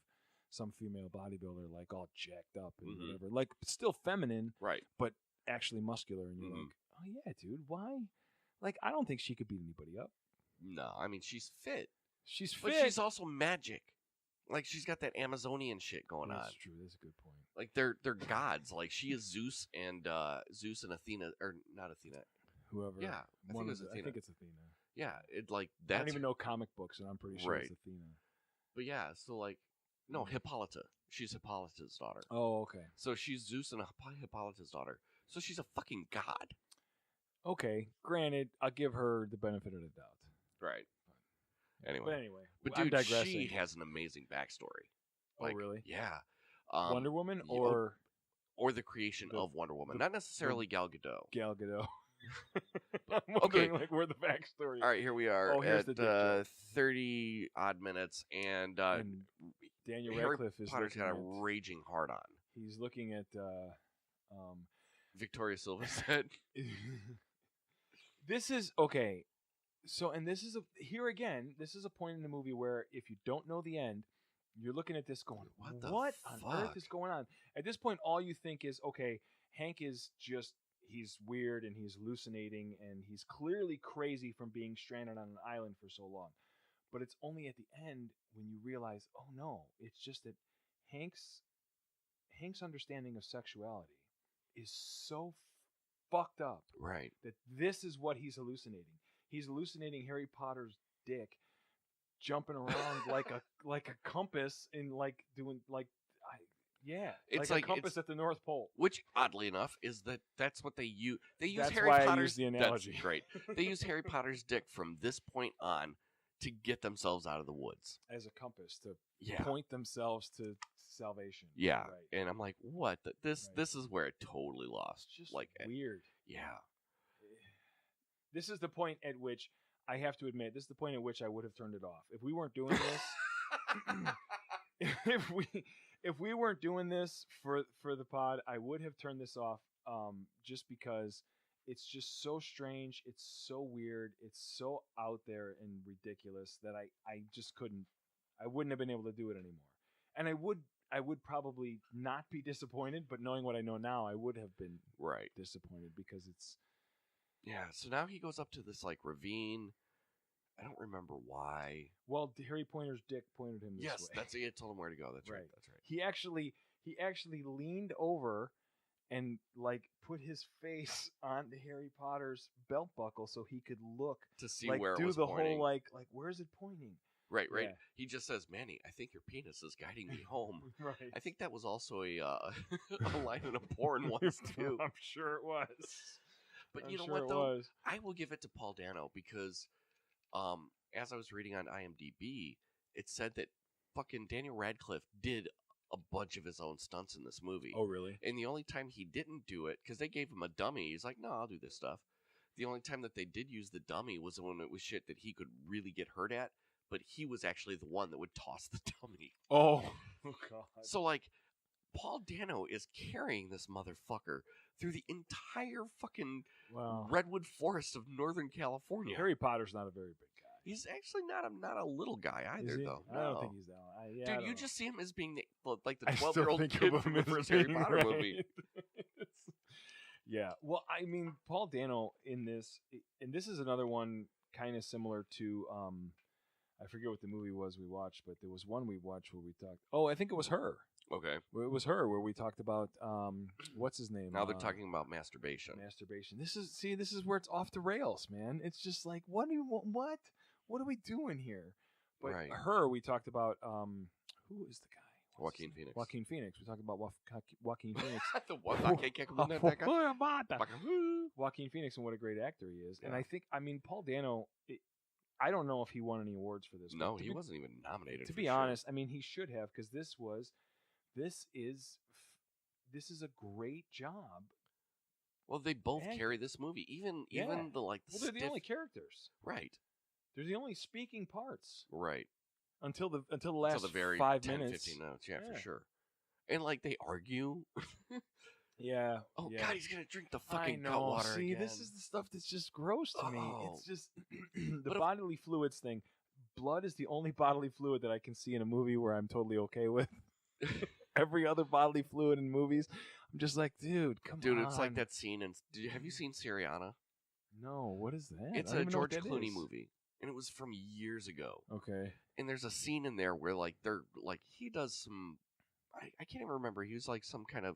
some female bodybuilder like all jacked up and whatever, like still feminine, Right. but actually muscular. And you're like, "Oh yeah, dude, why?" Like, I don't think she could beat anybody up. No, I mean she's fit. She's fit, but she's also magic. Like she's got that Amazonian shit going on. That's true. That's a good point. Like they're gods. Like she is Zeus and Athena, or not Athena. Whoever. Yeah, I think it's Athena. I think it's Athena. Yeah, it like I that's. don't even know comic books, and I'm pretty sure Right. it's Athena. But yeah, so like, no, Hippolyta. She's Hippolyta's daughter. Oh, okay. So she's Zeus and Hippolyta's daughter. So she's a fucking god. Okay, granted, I'll give her the benefit of the doubt. Right. But anyway, but I'm dude, digressing. she has an amazing backstory. Like, oh, really? Yeah. Wonder Woman or the creation of Wonder Woman, not necessarily Gal Gadot. Gal Gadot. I'm wondering, like, where the backstory is. All right, here we are here's at 30 odd minutes, and Daniel Harry Radcliffe is Potter's got a looking at, raging hard on. he's looking at Victoria Silverstead. This is okay. So, and this is here again. This is a point in the movie where if you don't know the end, you're looking at this going, "What on earth is going on?" At this point, all you think is, "Okay, Hank is he's weird and he's hallucinating and he's clearly crazy from being stranded on an island for so long." But it's only at the end when you realize, "Oh no, it's just that Hank's understanding of sexuality is so fucked up, Right. that this is what he's hallucinating. He's hallucinating Harry Potter's dick jumping around like a compass and like doing like It's like a compass at the North Pole. Which, oddly enough, is that's what they use. They use That's Harry why Potter's. I used the analogy. That's great. They use Harry Potter's dick from this point on to get themselves out of the woods as a compass to Yeah. point themselves to salvation. Yeah, Right. and I'm like, what? This Right. this is where it totally lost. It's just like, weird. yeah, This is the point at which I have to admit, this is the point at which I would have turned it off. If we weren't doing this, if we weren't doing this for the pod, I would have turned this off. Just because it's just so strange, it's so weird, it's so out there and ridiculous that I just couldn't. I wouldn't have been able to do it anymore. And I would probably not be disappointed, but knowing what I know now, I would have been right. disappointed because it's. Yeah, so now he goes up to this like ravine. I don't remember why. Well, Harry Pointer's dick pointed him this Yes, way. that's it. Told him where to go. That's right. Right. That's right. He actually leaned over and like put his face on Harry Potter's belt buckle so he could look To see like where it do was the pointing. whole like where's it pointing? Right. Yeah. He just says, "Manny, I think your penis is guiding me home." Right. I think that was also a line in a porn once too. I'm sure it was. But I'm you know sure what it though? was. I will give it to Paul Dano because, as I was reading on IMDb, it said that fucking Daniel Radcliffe did a bunch of his own stunts in this movie. Oh, really? And the only time he didn't do it, because they gave him a dummy, he's like, "No, I'll do this stuff." The only time that they did use the dummy was when it was shit that he could really get hurt at, but he was actually the one that would toss the dummy. Oh God. So, like, Paul Dano is carrying this motherfucker through the entire fucking Wow. redwood forest of Northern California. Harry Potter's not a very big guy. He's actually not a little guy Is either, he? though. I don't No. think he's that. Yeah, I Dude, don't you know. just see him as being like the I still 12-year-old think kid of from him the as first Harry being Potter right. movie. Yeah. Well, I mean, Paul Dano in this, and this is another one kind of similar to, I forget what the movie was we watched, but there was one we watched where we talked. Oh, I think it was Her. Okay. It was Her where we talked about, what's his name? Now they're talking about masturbation. Masturbation. This is where it's off the rails, man. It's just like, what are we doing here? But Right. Her, we talked about, who is the guy? What's his Joaquin name? Phoenix. Joaquin Phoenix. We talked about Joaquin Phoenix. The what? I can't come on that guy. Joaquin Phoenix and what a great actor he is. And Yeah. I think, I mean, Paul Dano, I don't know if he won any awards for this. No, but he wasn't even nominated. To for be shit. honest, I mean, he should have because this is a great job. Well, they both Yeah. carry this movie. Even Yeah. the like. Well, they're the only characters. Right. They're the only speaking parts Right. until the last Until the very 5 10, minutes. 15 minutes. Yeah, Yeah. for sure. And like they argue. Yeah. Oh yeah. God, he's gonna drink the I fucking cut know. water See, again. this is the stuff that's just gross to me. Oh. It's just the But if- bodily fluids thing. Blood is the only bodily fluid that I can see in a movie where I'm totally okay with. Every other bodily fluid in movies, I'm just like, dude, come on. Dude, it's like that scene in. Have you seen Syriana? No, what is that? It's I don't a even know what George that Clooney is. movie, and it was from years ago. Okay. And there's a scene in there where like they're like he does some. I can't even remember. He was like some kind of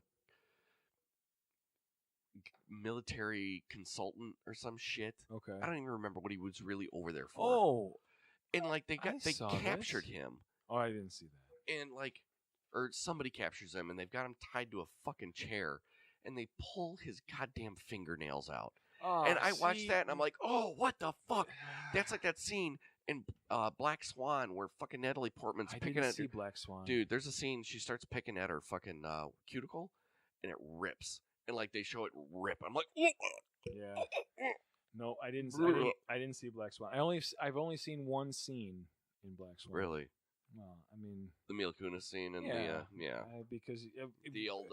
military consultant or some shit. Okay. I don't even remember what he was really over there for. Oh. And like they I saw captured this. him, Oh, I didn't see that. and like, or somebody captures him, and they've got him tied to a fucking chair, and they pull his goddamn fingernails out. Oh, And I watched that, and I'm like, oh, what the fuck? That's like that scene in Black Swan where fucking Natalie Portman's I picking didn't at see Black Swan. dude. There's a scene she starts picking at her fucking cuticle, and it rips, and like they show it rip. I'm like, Yeah. No, I didn't. Brutal. I didn't see Black Swan. I've only seen one scene in Black Swan. really? Well, I mean, The Mila Kunis scene and because the old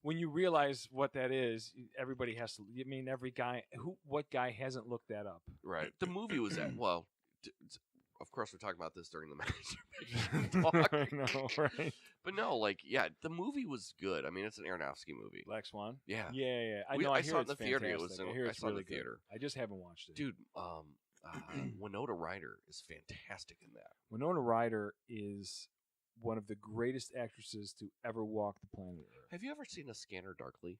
when you realize what that is, everybody has to. I mean, every guy what guy hasn't looked that up? right. The movie was at well. Of course, we're talking about this during the masturbation talk. I know, right? But no, like, yeah, the movie was good. I mean, it's an Aronofsky movie. Black Swan. Yeah. Yeah. I We- know. I I saw hear it in it's the theater. It was fantastic. in- I hear I it's saw it in really the theater. good. I just haven't watched it. Dude, Winona Ryder is fantastic in that. Winona Ryder is one of the greatest actresses to ever walk the planet Earth. Have you ever seen A Scanner Darkly?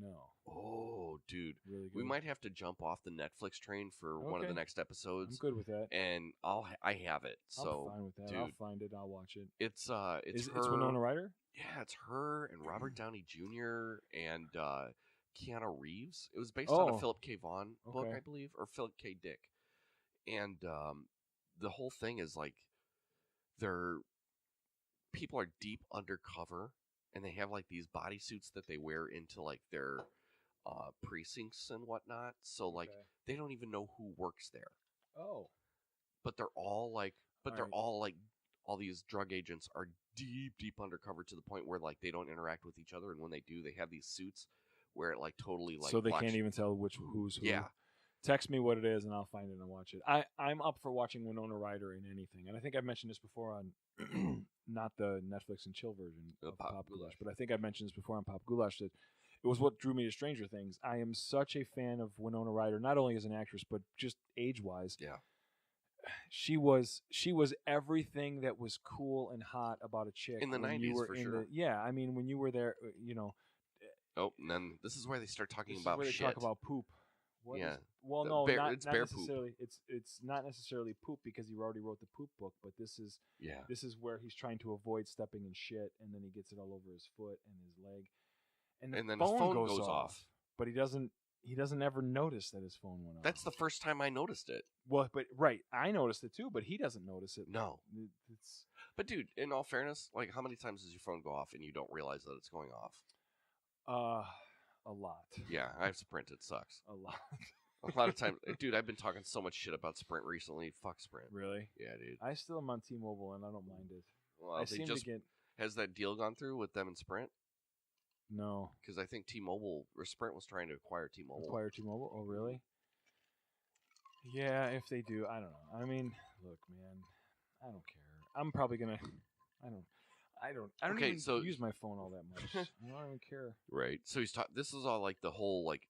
No, Oh, dude. really good. We might have to jump off the Netflix train for one of the Okay. next I'm episodes. good with that. And I have it. So I'm fine with that. I'll dude, find it. I'll watch it. it's her. It's Winona Ryder? Yeah, it's her and Robert Downey Jr. and Keanu Reeves. It was based on a Oh. Philip K. Vaughn book, Okay. I believe, or Philip K. Dick. And the whole thing is like people are deep undercover, and they have like these bodysuits that they wear into like their precincts and whatnot. So like Okay. they don't even know who works there, Oh. but they're all like, Alright. all these drug agents are deep undercover to the point where like they don't interact with each other, and when they do, they have these suits where it like totally like So they blocks- can't even tell who's who. Yeah. Text me what it is, and I'll find it and watch it. I'm up for watching Winona Ryder in anything, and I think I've mentioned this before on not the Netflix and chill version of Pop Goulash, but I think I've mentioned this before on Pop Goulash that it was what drew me to Stranger Things. I am such a fan of Winona Ryder, not only as an actress but just age-wise. Yeah. She was everything that was cool and hot about a chick In the when you 90s, were for in sure. yeah, I mean when you were there, Oh, and then this is where they start talking this is about where they shit. talk about poop. What is- Yeah. well, The no, bear- not it's bear poop. necessarily. It's not necessarily poop because he already wrote the poop book. But this is Yeah. where he's trying to avoid stepping in shit, and then he gets it all over his foot and his leg, the And then his phone goes off. But he doesn't ever notice that his phone went off. That's the first time I noticed it. well, but right, I noticed it too, but he doesn't notice it. No. It's But dude, in all fairness, like how many times does your phone go off and you don't realize that it's going off? a lot. Yeah, I have Sprint. It sucks. A lot. A lot of times, dude, I've been talking so much shit about Sprint recently. Fuck Sprint. Really? Yeah, dude. I still am on T-Mobile, and I don't mind it. Well, I they seem just to get has that deal gone through with them and Sprint? no. Because I think T-Mobile or Sprint was trying to acquire T-Mobile. Acquire T-Mobile? Oh, really? Yeah, if they do, I don't know. I mean, look, man, I don't care. I'm probably gonna. I don't Okay, even so- use my phone all that much. I don't even care. Right. So he's this is all like the whole like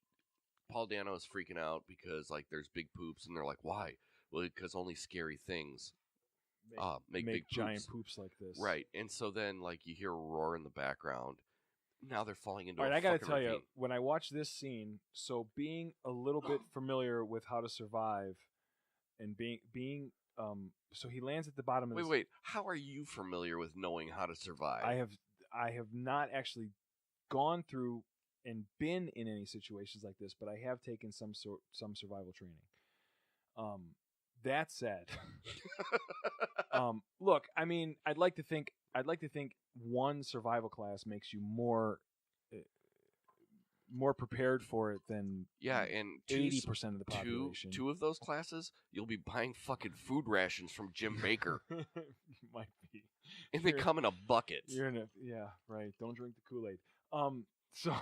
Paul Dano is freaking out because like there's big poops and they're like, why? Well, because only scary things make big giant poops. poops like this. Right. And so then like you hear a roar in the background. Now they're falling into All right, a I gotta fucking tell you, ravine. when I watch this scene, so being a little bit familiar with how to survive, and being so he lands at the bottom of this. Wait. How are you familiar with knowing how to survive? I have not actually gone through and been in any situations like this, but I have taken some survival training. That said, look, I mean, I'd like to think one survival class makes you more prepared for it than Yeah, and 80% of the population. two of those classes, you'll be buying fucking food rations from Jim Baker, might be. and they You're- come in a bucket. You're in a yeah, right. Don't drink the Kool-Aid. So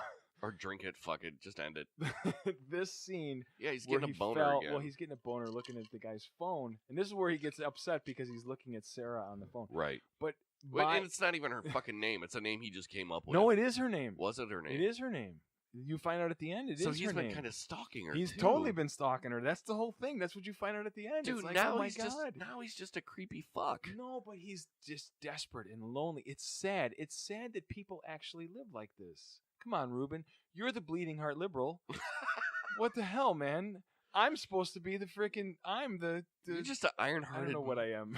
Or drink it, fuck it, just end it. this scene, Yeah, he's where getting a he boner fell, again. well, he's getting a boner looking at the guy's phone, and this is where he gets upset because he's looking at Sarah on the phone. Right. But And it's not even her fucking name. It's a name he just came up with. no, it is her name. Was it her name? It is her name. You find out at the end. It is her name. So he's been kind of stalking her. He's too. totally been stalking her. That's the whole thing. That's what you find out at the end. Dude, it's like, now oh my he's God. now he's just a creepy fuck. No, but he's just desperate and lonely. It's sad. It's sad that people actually live like this. Come on, Reuben. You're the bleeding heart liberal. What the hell, man? I'm supposed to be the freaking. I'm the You're just an I iron-hearted. don't know what I am.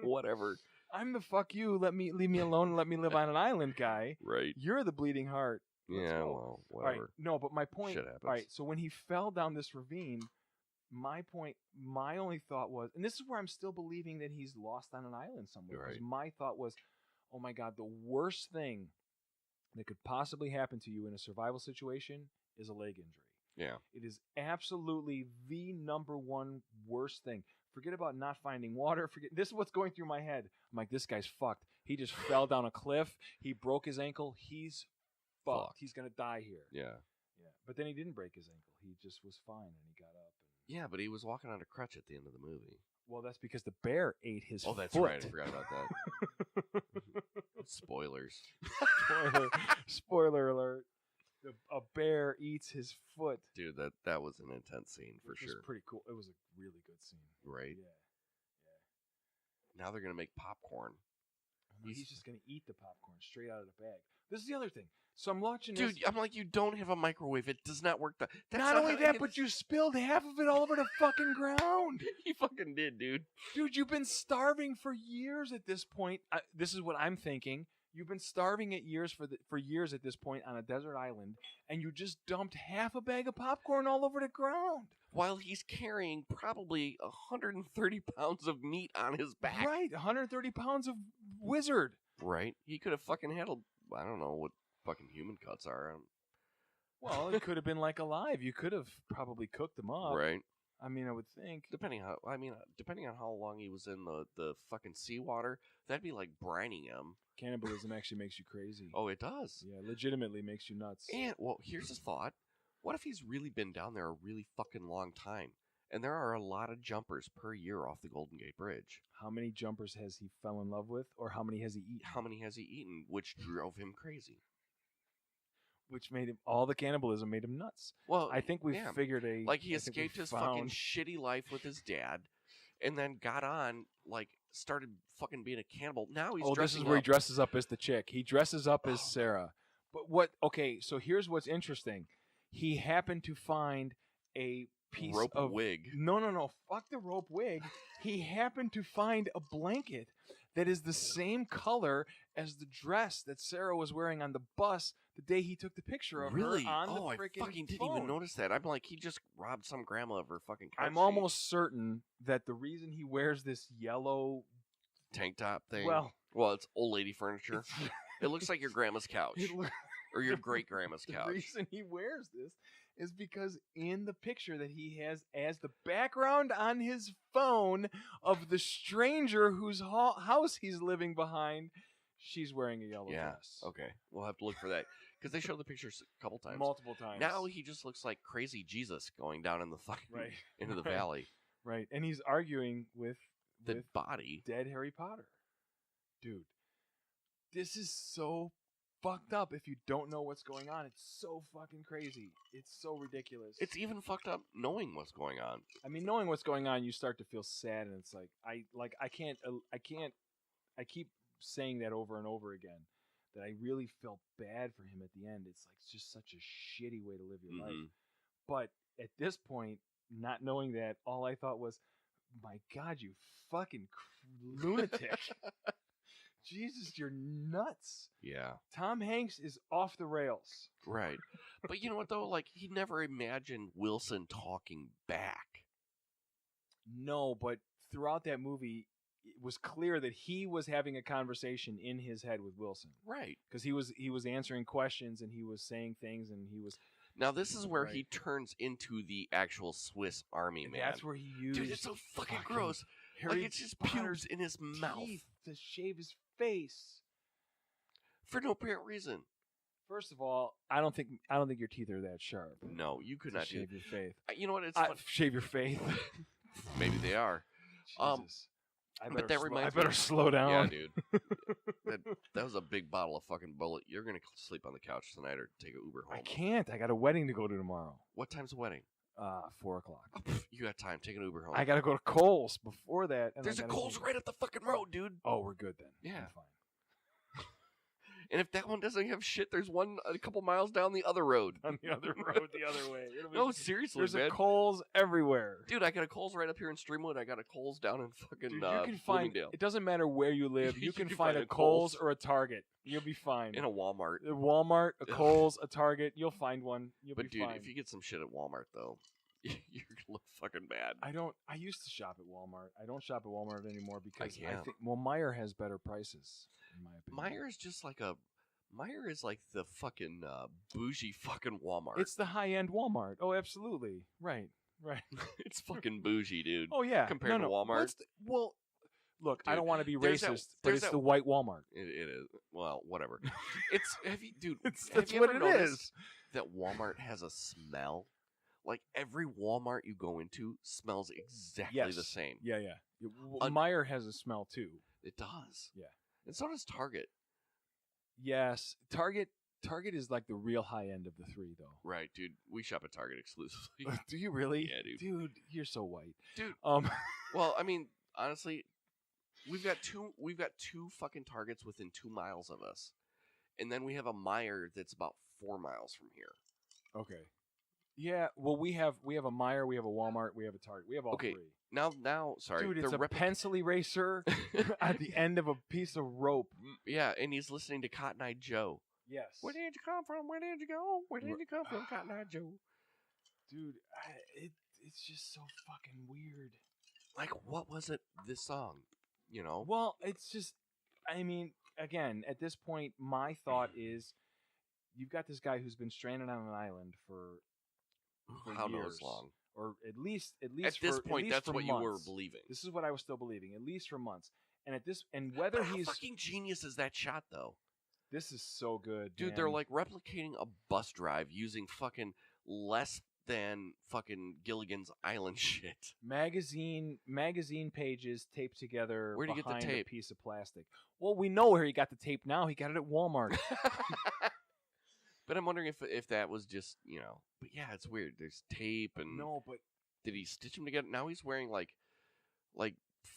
Whatever. I'm the fuck you. Leave me alone. Let me live on an island guy. Right. You're the bleeding heart. Let's Yeah. go. Well, All right. whatever. No, but my point. Shit happens. All right. So when he fell down this ravine, my only thought was, and this is where I'm still believing that he's lost on an island somewhere. 'Cause Right. my thought was, oh my God, the worst thing that could possibly happen to you in a survival situation is a leg injury. Yeah. It is absolutely the number one worst thing. Forget about not finding water. This is what's going through my head. I'm like, this guy's fucked. He just fell down a cliff. He broke his ankle. He's fucked. He's gonna die here. Yeah. Yeah. But then he didn't break his ankle. He just was fine and he got up. Yeah, but he was walking on a crutch at the end of the movie. Well, that's because the bear ate his Oh, that's foot. right. I forgot about that. Spoilers. Spoiler alert. A bear eats his foot. Dude, that was an intense scene for Which sure. was pretty cool. It was a really good scene. Right? Yeah. Now they're going to make popcorn. He's just going to eat the popcorn straight out of the bag. This is the other thing. So I'm watching Dude, this. I'm like, you don't have a microwave. It does not work. That's Not only how that, it but is. you spilled half of it all over the fucking ground. He fucking did, dude. Dude, you've been starving for years at this point. This is what I'm thinking. You've been starving for years at this point on a desert island, and you just dumped half a bag of popcorn all over the ground. While he's carrying probably 130 pounds of meat on his back. Right, 130 pounds of wizard. Right? He could have fucking handled, I don't know what fucking human cuts are. Well, it could have been like alive. You could have probably cooked them up. Right? I mean, I would think. Depending on how long he was in the fucking seawater, that'd be like brining him. Cannibalism actually makes you crazy. Oh, it does. Yeah, legitimately makes you nuts. And, well, here's a thought. What if he's really been down there a really fucking long time? And there are a lot of jumpers per year off the Golden Gate Bridge. How many jumpers has he fell in love with, or how many has he eaten? How many has he eaten, which drove him crazy? Which made him, all the cannibalism made him nuts. Well, I think we yeah. figured a... Like, he I think we escaped his found- fucking shitty life with his dad, and then got on, like, started fucking being a cannibal. Now he's this dressing is where he up. dresses up as the chick. He dresses up as Oh. Sarah. But what... Okay, so here's what's interesting. He happened to find a piece rope of... wig. No. Fuck the rope wig. He happened to find a blanket that is the same color as the dress that Sarah was wearing on the bus the day he took the picture of Really? her on Oh, the I freaking fucking didn't phone. even notice that. I'm like, he just robbed some grandma of her fucking couch I'm sheet. almost certain that the reason he wears this yellow... tank top thing. Well, it's old lady furniture. It looks like your grandma's couch it loo- or your great grandma's the couch. reason he wears this is because in the picture that he has as the background on his phone of the stranger whose house he's living behind, she's wearing a yellow Yeah. dress. Okay, we'll have to look for that because they show the pictures a couple times. Multiple times. Now he just looks like crazy Jesus going down in the fucking Right. into the Right. valley. Right. And he's arguing with The body. dead Harry Potter. Dude, this is so fucked up if you don't know what's going on. It's so fucking crazy. It's so ridiculous. It's even fucked up knowing what's going on. I mean, knowing what's going on, you start to feel sad, and it's like I keep saying that over and over again, that I really felt bad for him at the end. It's like just such a shitty way to live your life. Mhm. But at this point, not knowing that, all I thought was, my God, you fucking lunatic. Jesus, you're nuts. Yeah. Tom Hanks is off the rails. Right. But you know what though? Like he never imagined Wilson talking back. No, but throughout that movie, it was clear that he was having a conversation in his head with Wilson. Right. Because he was answering questions and he was saying things and he was... Now this is where Right. he turns into the actual Swiss Army man. That's where he used... Dude, it's so fucking gross. Harry Like it's just Potter's pubes in his mouth teeth to shave his face. for no apparent reason. First of all, I don't think your teeth are that sharp. No, you could to not do. shave your faith. You know what? It's fun. Shave your faith. Maybe they are. Jesus. But that reminds I better me. slow down. Yeah, dude. that was a big bottle of fucking bullet. You're gonna sleep on the couch tonight or take an Uber home. I can't. I got a wedding to go to tomorrow. What time's the wedding? 4:00. Oh, you got time. Take an Uber home. I got to go to Kohl's before that. And There's a Kohl's right up the fucking road, dude. Oh, we're good then. Yeah. I'm fine. And if that one doesn't have shit, there's one a couple miles down the other road. On the other road, the other way. No, seriously, there's man. a Kohl's everywhere. Dude, I got a Kohl's right up here in Streamwood. I got a Kohl's down in fucking Dude, you can find. Bloomingdale. It doesn't matter where you live. You can find a Kohl's. Kohl's or a Target. You'll be fine. In a Walmart. A Walmart, a Kohl's, a Target. You'll find one. You'll But be dude, fine. if you get some shit at Walmart though, you're gonna look fucking bad. I used to shop at Walmart. I don't shop at Walmart anymore because I can't. think Meijer has better prices in my opinion. Meijer is just like Meijer is like the fucking bougie fucking Walmart. It's the high end Walmart. Oh, absolutely. Right. It's fucking bougie, dude. Oh yeah. Compared to Walmart. Well, look, I Dude, don't want to be there's that- racist, but there's it's that- the white Walmart. It is. Well, whatever. It's dude. That's have you what ever it noticed is. that Walmart has a smell? Like every Walmart you go into smells exactly the Yes. same. Yeah. Meijer has a smell too. It does. Yeah. And so does Target. Yes, Target is like the real high end of the three, though. Right, dude. We shop at Target exclusively. Do you really? Yeah, dude. Dude, you're so white. Dude. Um, Well, I mean, honestly, we've got two fucking Targets within 2 miles of us. And then we have a Meijer that's about 4 miles from here. okay. Yeah. Well, we have a Meijer, we have a Walmart, we have a Target. We have all Okay, three. Now, sorry. Dude, it's the a pencil eraser at the end of a piece of rope. Yeah, and he's listening to Cotton Eye Joe. Yes. Where did you come from? Where did you go? Where did you come from, Cotton Eye Joe? Dude, it's just so fucking weird. Like, what was it? This song, you know? Well, it's just, I mean, again, at this point, my thought is, you've got this guy who's been stranded on an island for How years, knows long? or at least At for, this at point, least that's for what you were months. believing. This is what I was still believing, at least for months. And whether How he's fucking genius is that shot, though? this is so good, Dude, man. they're like replicating a bus drive using fucking less than fucking Gilligan's Island shit. magazine pages taped together Where'd he get the behind tape? a piece of plastic. Well, we know where he got the tape now. He got it at Walmart. But I'm wondering if that was just, you know. But yeah, it's weird. There's tape and No, but did he stitch them together? Now he's wearing like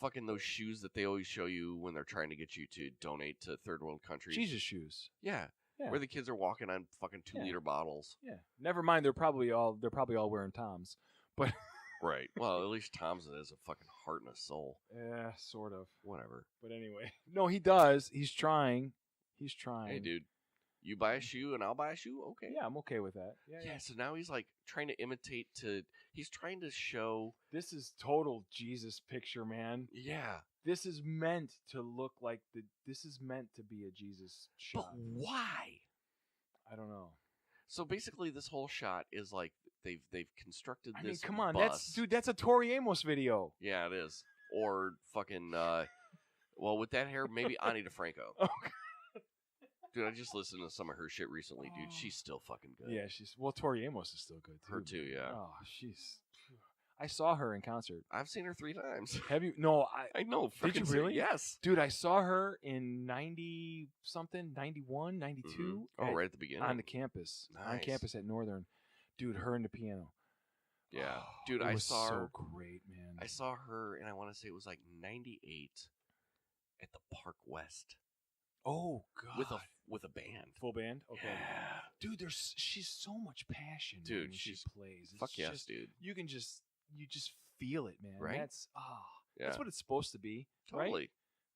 fucking those shoes that they always show you when they're trying to get you to donate to third world countries. Jesus shoes. Yeah. Yeah. Where the kids are walking on fucking 2-liter bottles. Yeah. Never mind. They're probably all wearing Toms. But Right. Well, at least Tom's has a fucking heart and a soul. yeah, sort of. Whatever. But anyway, no, he does. He's trying. Hey, dude. You buy a shoe and I'll buy a shoe? Okay. Yeah, I'm okay with that. Yeah, so now he's like trying to imitate he's trying to show. This is total Jesus picture, man. Yeah. This is meant to look like this is meant to be a Jesus shot. But why? I don't know. So basically this whole shot is like they've constructed I mean, this come on, bus. that's a Tori Amos video. Yeah, it is. Or fucking well, with that hair, maybe Ani DeFranco. Oh, Dude, I just listened to some of her shit recently, dude. Oh. She's still fucking good. yeah, Tori Amos is still good too. Her too, yeah. Oh, I saw her in concert. I've seen her 3 times. Have you? No, I know. Did you frickin' really? Yes. Dude, I saw her in 90 something, 91, 92. Oh, right at the beginning. On the campus. On Nice. campus at Northern. Dude, her and the piano. Yeah. Oh, Dude, it I was saw so her. great, man. I saw her, and I want to say it was like 98 at the Park West Oh god. with a band. Full band? Okay. Yeah. Dude, she's so much passion, man, Dude, when she's she plays. It's Fuck yes, just, dude. You just feel it, man. Right? That's Yeah. that's what it's supposed to be. Totally. Right?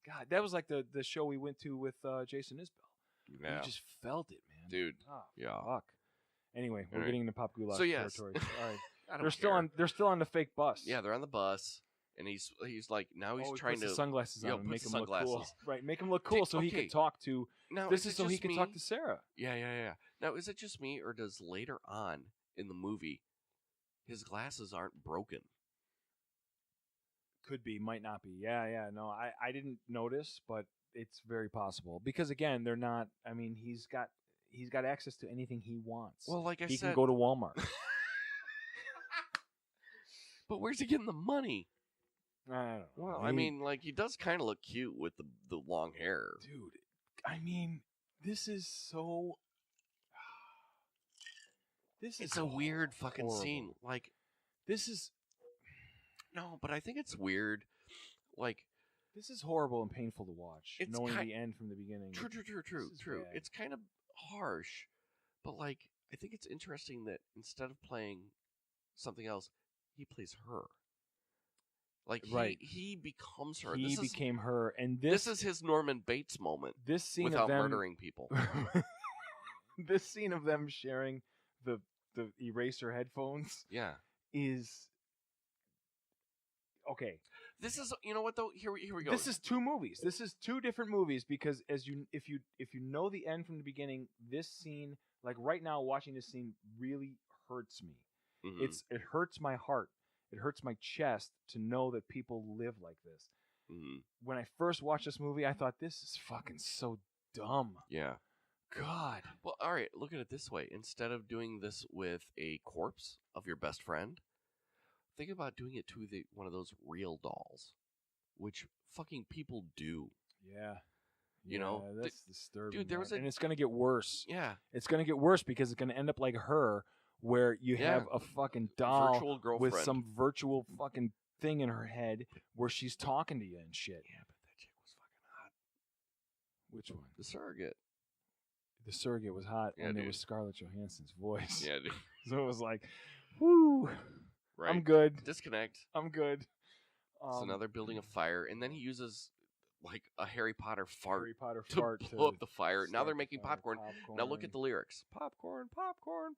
God, that was like the show we went to with Jason Isbell. Yeah. You just felt it, man. Dude. Oh, Yeah. fuck. Anyway, we're Alright. getting into pop goulash So, yes. territory. All right. I don't They're still care. on the fake bus. Yeah, they're on the bus, and he's like now he's he trying puts to the sunglasses Yeah, on and puts make the him look cool. sunglasses. Right, make him look cool so he okay. could talk to. Now, This is is it so he just could me? talk to Sarah. Yeah. Now, is it just me, or does later on in the movie his glasses aren't broken? Could be, might not be. Yeah. No, I didn't notice, but it's very possible because again, they're not. I mean, he's got access to anything he wants. Well, like I he said, can go to Walmart. but where's he getting the money? I don't know. Well, I mean, like he does kind of look cute with the long hair, dude. I mean, this is so. It's a weird fucking scene. Like this is no, but I think it's weird. Like this is horrible and painful to watch. It's knowing the end from the beginning. True. It's kind of harsh, but like I think it's interesting that instead of playing something else, he plays her. Like he becomes her. He became her, and this is his Norman Bates moment. This scene without of them murdering people. This scene of them sharing the eraser headphones, is okay. This is, you know what though? Here we go. This is two movies. This is two different movies because if you know the end from the beginning, this scene, like right now, watching this scene really hurts me. Mm-hmm. It hurts my heart. It hurts my chest to know that people live like this. Mm-hmm. When I first watched this movie, I thought this is fucking so dumb. Yeah. God. Well, all right. Look at it this way. Instead of doing this with a corpse of your best friend, think about doing it to one of those real dolls, which fucking people do. Yeah. You know, that's disturbing. Dude, and it's gonna get worse. Yeah. It's gonna get worse because it's gonna end up like her, where you have a fucking doll virtual girlfriend with some virtual fucking thing in her head where she's talking to you and shit. Yeah, but that chick was fucking hot. Which one? The surrogate. The surrogate was hot, Yeah, and dude. it was Scarlett Johansson's voice. Yeah, dude. So it was like, whoo, Right. I'm good. Disconnect. I'm good. So now they're building a fire, and then he uses like a Harry Potter fart to blow up the fire. Now they're start making the fire, popcorn. Now look at the lyrics. Popcorn.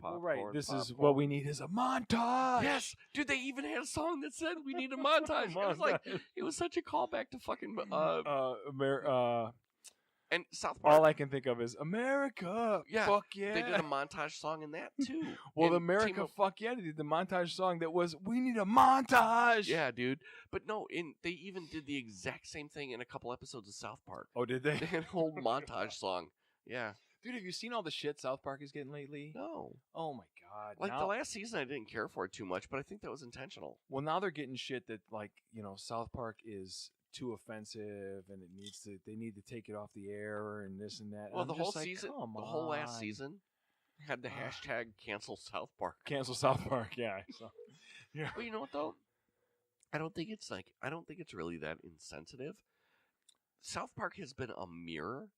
Well, right. This is popcorn. what we need is a montage. Yes, dude. They even had a song that said we need a montage. It was like it was such a callback to fucking and South Park. All I can think of is America. Yeah, fuck yeah. They did a montage song in that too. Well, America, fuck yeah, they did the montage song that was "We Need a Montage." Yeah, dude. But no, they even did the exact same thing in a couple episodes of South Park. Oh, did they? They had a whole montage song. Yeah. Dude, have you seen all the shit South Park is getting lately? No. Oh my god. Like the last season, I didn't care for it too much, but I think that was intentional. Well, now they're getting shit that South Park is too offensive and they need to take it off the air and this and that. Well, and the I'm whole just season, come the whole last on. season had the hashtag cancel South Park. Cancel South Park, yeah. So, yeah. But you know what though? I don't think it's really that insensitive. South Park has been a mirror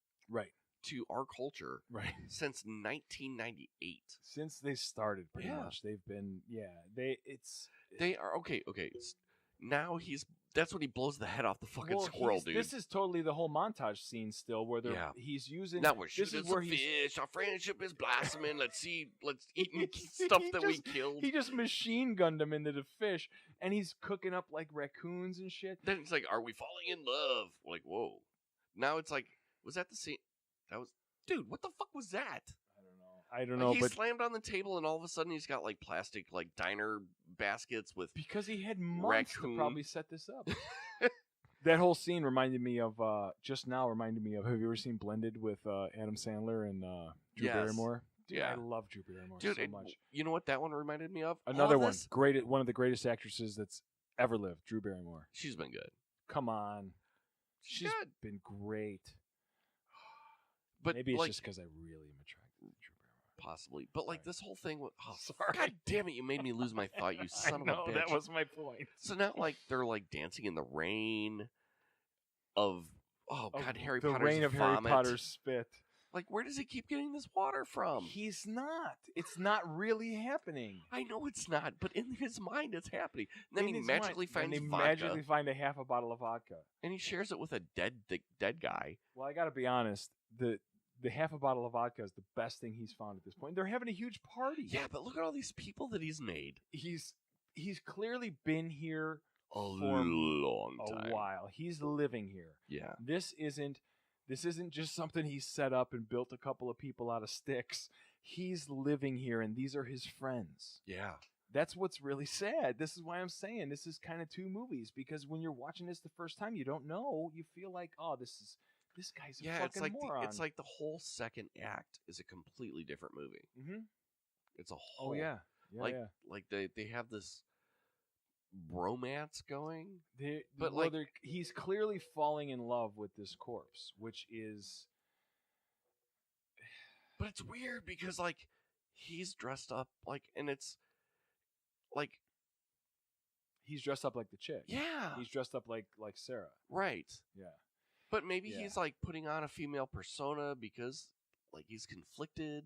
to our culture since 1998. Since they started, pretty much, they've been they are okay. Now that's when he blows the head off the fucking squirrel, dude. This is totally the whole montage scene still, where he's using. Now we're shooting some fish. Our friendship is blossoming. Let's eat stuff that we killed. He just machine gunned him into the fish, and he's cooking up like raccoons and shit. Then it's like, are we falling in love? Like, whoa. Now it's like, was that the scene? That was, dude. What the fuck was that? I don't know. He but slammed on the table, and all of a sudden, he's got like plastic, like diner baskets with because he had months to probably set this up. That whole scene reminded me of. Have you ever seen Blended with Adam Sandler and Drew Barrymore? Dude, I love Drew Barrymore so much. You know what that one reminded me of? Another one, one of the greatest actresses that's ever lived, Drew Barrymore. She's been good. Come on, she's been great. But maybe it's just because I really am attracted to Drew Barrymore. Possibly, but like this whole thing. Sorry, God damn it! You made me lose my thought. You son of a bitch. That was my point. So now, like they're like dancing in the rain of Harry Potter's rain of vomit. Harry Potter's spit. Like, where does he keep getting this water from? He's not. It's not really happening. I know it's not, but in his mind, it's happening. And then he magically finds vodka. Magically find a half a bottle of vodka, and he shares it with a dead guy. Well, I got to be honest. The half a bottle of vodka is the best thing he's found at this point. They're having a huge party. Yeah, but look at all these people that he's made. He's clearly been here a long time. A while. He's living here. Yeah. This isn't just something he set up and built a couple of people out of sticks. He's living here, and these are his friends. Yeah. That's what's really sad. This is why I'm saying this is kind of two movies, because when you're watching this the first time, you don't know. You feel like, oh, this this guy's a Yeah, fucking moron. it's like the whole second act is a completely different movie. Mm-hmm. It's a whole Oh yeah, yeah, yeah. like they have this bromance going, but well, like, he's clearly falling in love with this corpse, which is. but it's weird because like he's dressed up like, and it's like He's dressed up like the chick. yeah, He's dressed up like Sarah. right. Yeah. But maybe Yeah. he's like putting on a female persona because like he's conflicted.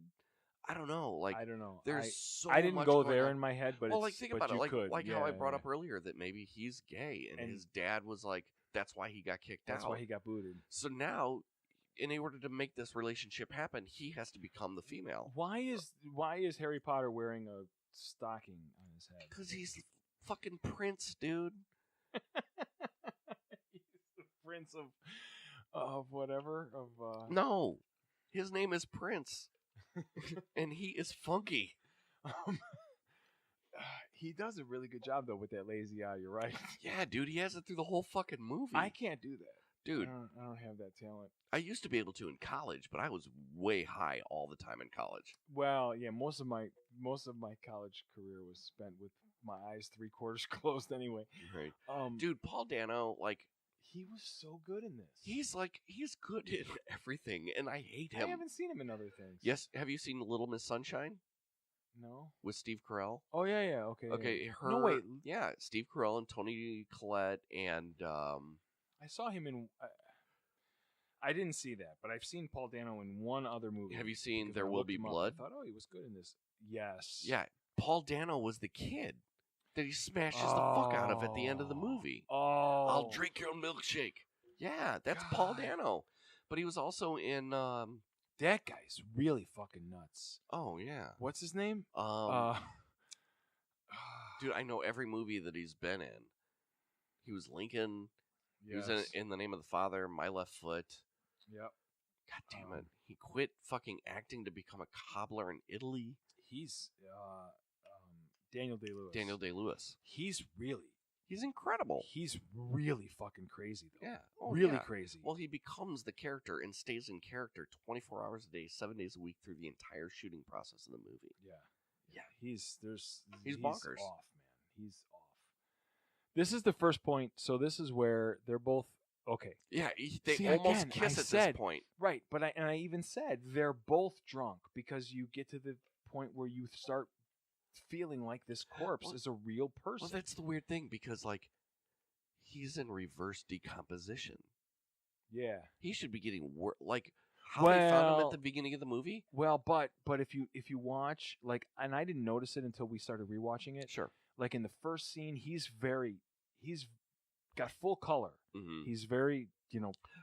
I don't know. Like I don't know. there's so I didn't much go going there on. in my head, but well, it's, like think but about it, you like could. how I Yeah, brought yeah. up earlier that maybe he's gay, and his dad was like, that's why he got kicked out. That's why he got booted. So now, in order to make this relationship happen, he has to become the female. Why is Harry Potter wearing a stocking on his head? Because he's fucking Prince, dude. He's the prince of whatever No, his name is Prince, and he is funky. um, he does a really good job though with that lazy eye. You're right. Yeah, dude, he has it through the whole fucking movie. I can't do that, Dude, I don't have that talent. I used to be able to in college, but I was way high all the time in college. Well, yeah, most of my college career was spent with my eyes 3/4 closed anyway. Right. Um, Dude, Paul Dano, like, he was so good in this. he's good in everything, and I hate him. I haven't seen him in other things. Yes, have you seen Little Miss Sunshine No. with Steve Carell? Oh yeah, yeah. Okay. Okay, yeah. her. No wait. Yeah, Steve Carell and Toni Collette and I saw him in. I didn't see that, but I've seen Paul Dano in one other movie. have you seen because There I Will looked Be him up. Blood? I thought, oh, he was good in this. Yes. Yeah, Paul Dano was the kid that he smashes the fuck out of at the end of the movie. Oh. I'll drink your milkshake. Yeah, that's Paul God. Dano. But he was also in That guy's really fucking nuts. oh yeah. What's his name? Dude, I know every movie that he's been in. He was Lincoln. He was in The Name of the Father, My Left Foot. Yep. God damn it. He quit fucking acting to become a cobbler in Italy. He's Daniel Day-Lewis. Daniel Day-Lewis. He's incredible. He's really fucking crazy though. Yeah. Oh, really yeah. crazy. Well, he becomes the character and stays in character 24 hours a day, 7 days a week through the entire shooting process of the movie. Yeah. Yeah. He's bonkers. off, man. He's off. This is the first point. So this is where they're both okay. Yeah, they See, almost again, kiss I at said- this point. Right, but I even said they're both drunk because you get to the point where you start feeling like this corpse Well- is a real person. Well, that's the weird thing because, like, he's in reverse decomposition. yeah. He should be getting like how they found him Well- at the beginning of the movie. Well, but if you watch like, and I didn't notice it until we started rewatching it. Sure. Like in the first scene, he's got full color. Mm-hmm. He's very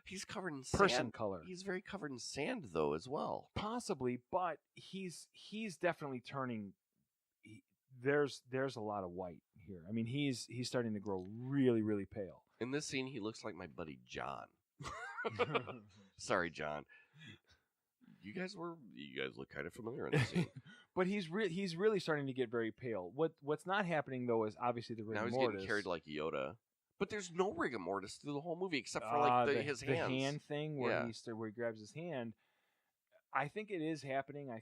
He's covered in person sand. color. He's very covered in sand, though, as well. Possibly, but he's definitely turning. There's a lot of white here. I mean, he's starting to grow really, really pale. In this scene, he looks like my buddy John. Sorry, John. You guys look kind of familiar in this scene. But he's really starting to get very pale. What's not happening though is obviously the rigor Now he's mortis. getting carried like Yoda. But there's no rigor mortis through the whole movie except for like his the hands. hand thing where Yeah. where he grabs his hand. I think it is happening. I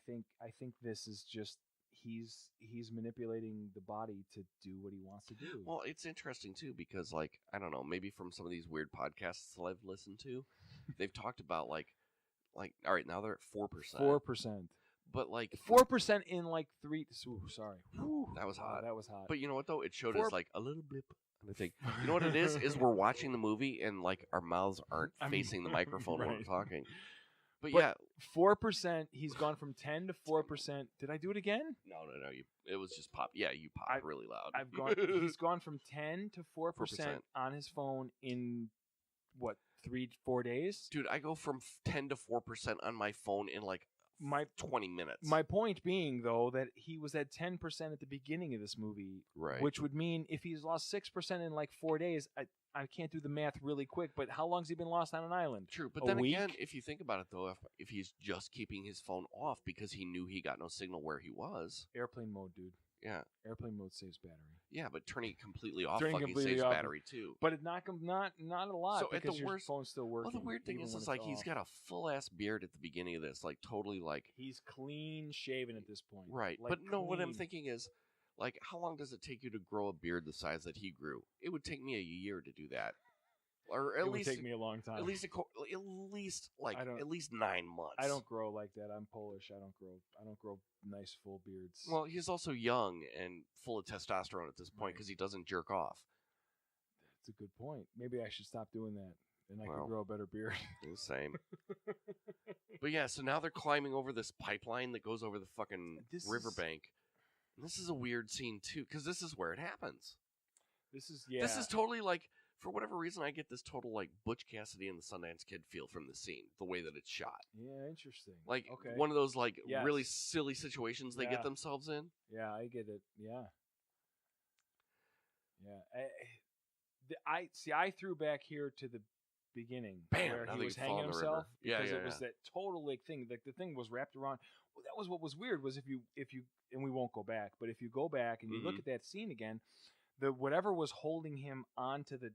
think this is just he's manipulating the body to do what he wants to do. Well, it's interesting too because, like, I don't know, maybe from some of these weird podcasts that I've listened to, they've talked about like, all right, now they're at 4%. 4%. But like 4% in like 3. Ooh, sorry. Whew. That was hot. That was hot. But you know what though? It showed 4 us like a little blip on the thing. You know what it is? Is we're watching the movie and like our mouths aren't facing the microphone when we're right. talking. But But yeah, 4%. He's gone from 10 to 4%. Did I do it again? no. It was just pop. Yeah, you popped really loud. He's gone from 10 to 4% 4%. on his phone in what 3-4 days. Dude, I go from 10 to 4% on my phone in like My 20 minutes. My point being, though, that he was at 10% at the beginning of this movie, right. which would mean if he's lost 6% in like 4 days, I can't do the math really quick, but how long's he been lost on an island? True, but A then week? again, if you think about it, though, if he's just keeping his phone off because he knew he got no signal where he was, Airplane mode, dude. Yeah. Airplane mode saves battery. Yeah, but turning it completely off Turning fucking completely saves off. battery too. But it not a lot So at because the your worst, phone's still working. well, the weird thing even is when it's like he's off. got a full ass beard at the beginning of this, like totally like He's clean shaven at this point. right. Like, But no, what I'm clean. thinking is, like, how long does it take you to grow a beard the size that he grew? It would take me a year to do that, or at It would least take me a long time. at least like at least 9 months. I don't grow like that. I'm Polish. I don't grow nice full beards. Well, he's also young and full of testosterone at this point Right. because he doesn't jerk off. That's a good point. Maybe I should stop doing that, and I Well. could grow a better beard. The same. But yeah, so now they're climbing over this pipeline that goes over the fucking riverbank. And this is a weird scene too, because this is where it happens. This is totally like, for whatever reason, I get this total like Butch Cassidy and the Sundance Kid feel from the scene, the way that it's shot. Yeah, interesting. Like okay. one of those like Yes. really silly situations they Yeah. get themselves in. Yeah, I get it. Yeah. Yeah. I threw back here to the beginning Bam, where now he they was fall hanging in the himself river. Yeah, because yeah, it was yeah. that total like thing. Like the thing was wrapped around. Well, that was what was weird was if you and we won't go back, but if you go back and you look Mhm. at that scene again, the whatever was holding him onto the,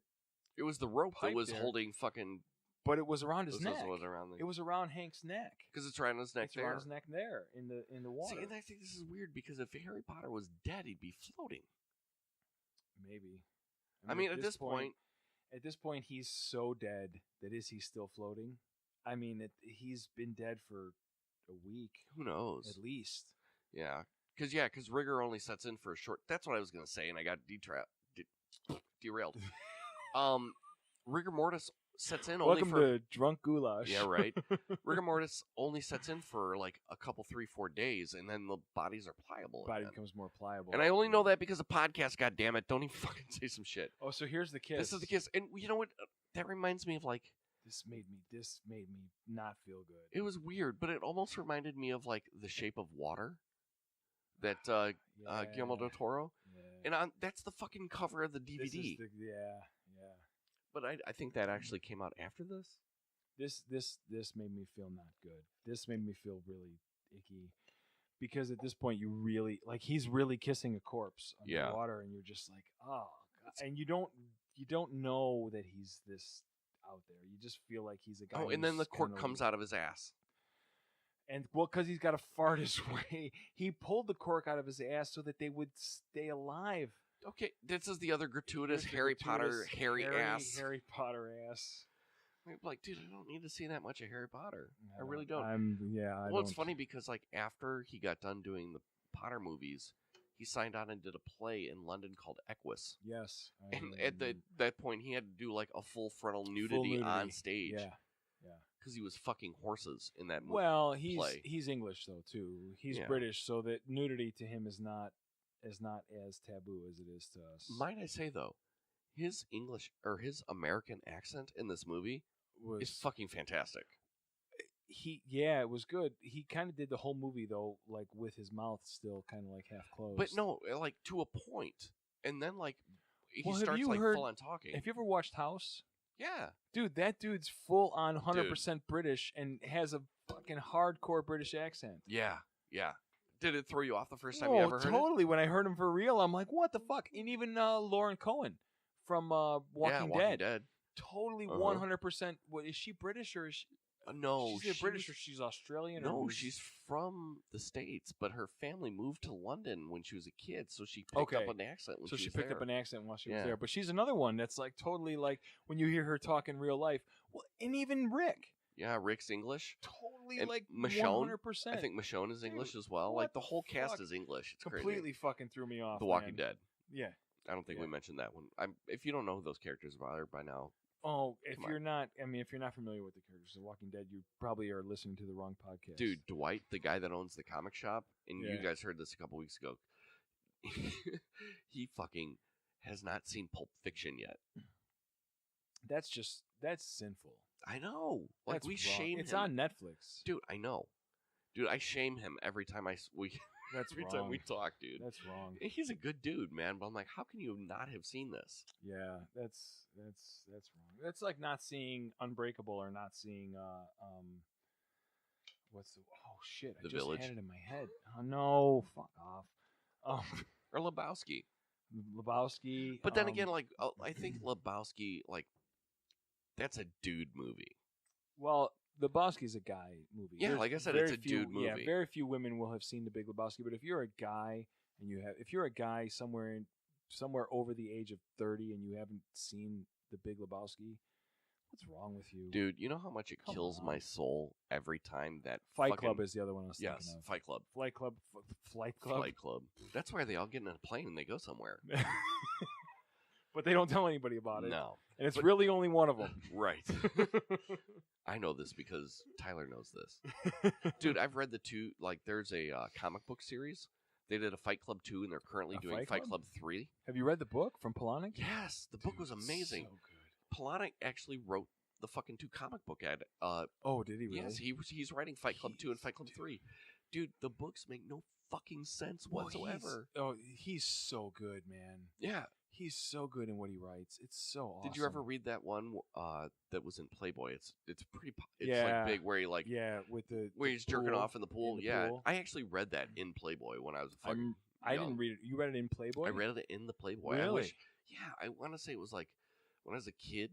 It was the rope that Pipe was there. holding fucking. but it was around his This neck. was around the. It was around Hank's neck. Because it's right on his neck It's there. around his neck there in the water. See, and I think this is weird because if Harry Potter was dead, he'd be floating. Maybe. I mean, at this point, at this point, he's so dead that is he still floating? I mean, he's been dead for a week who knows? at least. Yeah, because rigor only sets in for a short. That's what I was gonna say, and I got derailed. Rigor mortis sets in only Welcome for. to Drunk Goulash. Yeah, right. Rigor mortis only sets in for like a couple, 3-4 days, and then the bodies are pliable. Body again. becomes more pliable. And I only know that because of podcast. God damn it! Don't even fucking say some shit. Oh, so here's the kiss. This is the kiss, and you know what? That reminds me of like. This made me not feel good. It was weird, but it almost reminded me of like The Shape of Water, that Guillermo del Toro, Yeah. and that's the fucking cover of the DVD. This is yeah. But I think that actually came out after this. This made me feel not good. This made me feel really icky because at this point you really like he's really kissing a corpse underwater, and you're just like, oh God. And you don't know that he's this out there. You just feel like he's a guy. Oh, and then the who's cork kinda- comes out of his ass. And well, because he's got to fart his way, he pulled the cork out of his ass so that they would stay alive. Okay, this is the other gratuitous Here's the Harry Potter gratuitous hairy ass. Harry Potter ass. I'm like, dude, I don't need to see that much of Harry Potter. I really don't. don't. Well, It's funny because like after he got done doing the Potter movies, he signed on and did a play in London called Equus. Yes. And at that point, he had to do like a full frontal nudity on stage. Yeah. Because he was fucking horses in that movie. Well, play. he's English though too. He's Yeah. British, so that nudity to him is not as taboo as it is to us. Might I say though, his English or his American accent in this movie is fucking fantastic. It was good. He kind of did the whole movie though, like with his mouth still kind of like half closed. But no, like to a point, and then like he Well, have starts you like heard- full on talking. Have you ever watched House? Yeah, Dude, that dude's full on 100% British and has a fucking hardcore British accent. yeah. Did it throw you off the first time you ever heard it? Totally. When I heard him for real, I'm like, what the fuck? And even Lauren Cohen from Walking Dead. Totally 100%. What is she British or is she? No, she's British or she's Australian? No, or she's from the States, but her family moved to London when she was a kid, so she picked up an accent when so she she was picked there. up an accent while she was Yeah. there. But she's another one that's like totally like when you hear her talk in real life. Well, and even Rick. Yeah, Rick's English. Totally And like Michonne, 100%. I think Michonne is English Dude, as well. what Like the the whole cast fuck? is English. It's completely crazy. fucking threw me off. The Walking man. Dead. Yeah. I don't think we mentioned that one. If you don't know who those characters are by now, Oh, if Come on. you're not, I mean, if you're not familiar with the characters of Walking Dead, you probably are listening to the wrong podcast. dude, Dwight, the guy that owns the comic shop, and you Yeah. guys heard this a couple weeks ago. He fucking has not seen Pulp Fiction yet. that's sinful. I know. Like That's we wrong. shame It's him. on Netflix. Dude, I know. Dude, I shame him every time That's every wrong. time we talk, dude. That's wrong. And he's a good dude, man. But I'm like, how can you not have seen this? Yeah, that's wrong. That's like not seeing Unbreakable or not seeing what's the oh shit, I The just Village? had it in my head. Oh no, fuck off. or Lebowski. Lebowski. But then again, like I think Lebowski, like that's a dude movie. Well, Lebowski's a guy movie. Yeah, There's like I said, very it's a dude few, Yeah, movie. very few women will have seen The Big Lebowski. But if you're a guy and if you're a guy somewhere over the age of 30 and you haven't seen The Big Lebowski, what's wrong with you? Dude, you know how much it Come kills on. my soul every time that Fight fucking... Club is the other one I was thinking Yes, of. Fight Club. Flight Club. Flight Club. Flight Club. That's where they all get in a plane and they go somewhere. But they don't tell anybody about it. No. And it's really only one of them. Right. I know this because Tyler knows this. Dude, I've read the two, like there's a comic book series. They did a Fight Club 2 and they're currently doing Fight Club 3. Have you read the book from Palahniuk? Yes, the book was amazing. So good. Palahniuk actually wrote the fucking 2 comic book Oh, did he really? Yes, he's writing Fight Club 2 and Fight Club 3. Dude, the books make no fucking sense whatsoever. He's so good, man. Yeah. He's so good in what he writes. It's so awesome. Did you ever read that one that was in Playboy? It's pretty. It's Yeah. like big where he like with where he's jerking pool, off in the pool. in the yeah, pool. I actually read that in Playboy when I was fucking. I young. didn't read it. You read it in Playboy? I read it in the Playboy. Really? I want to say it was like when I was a kid.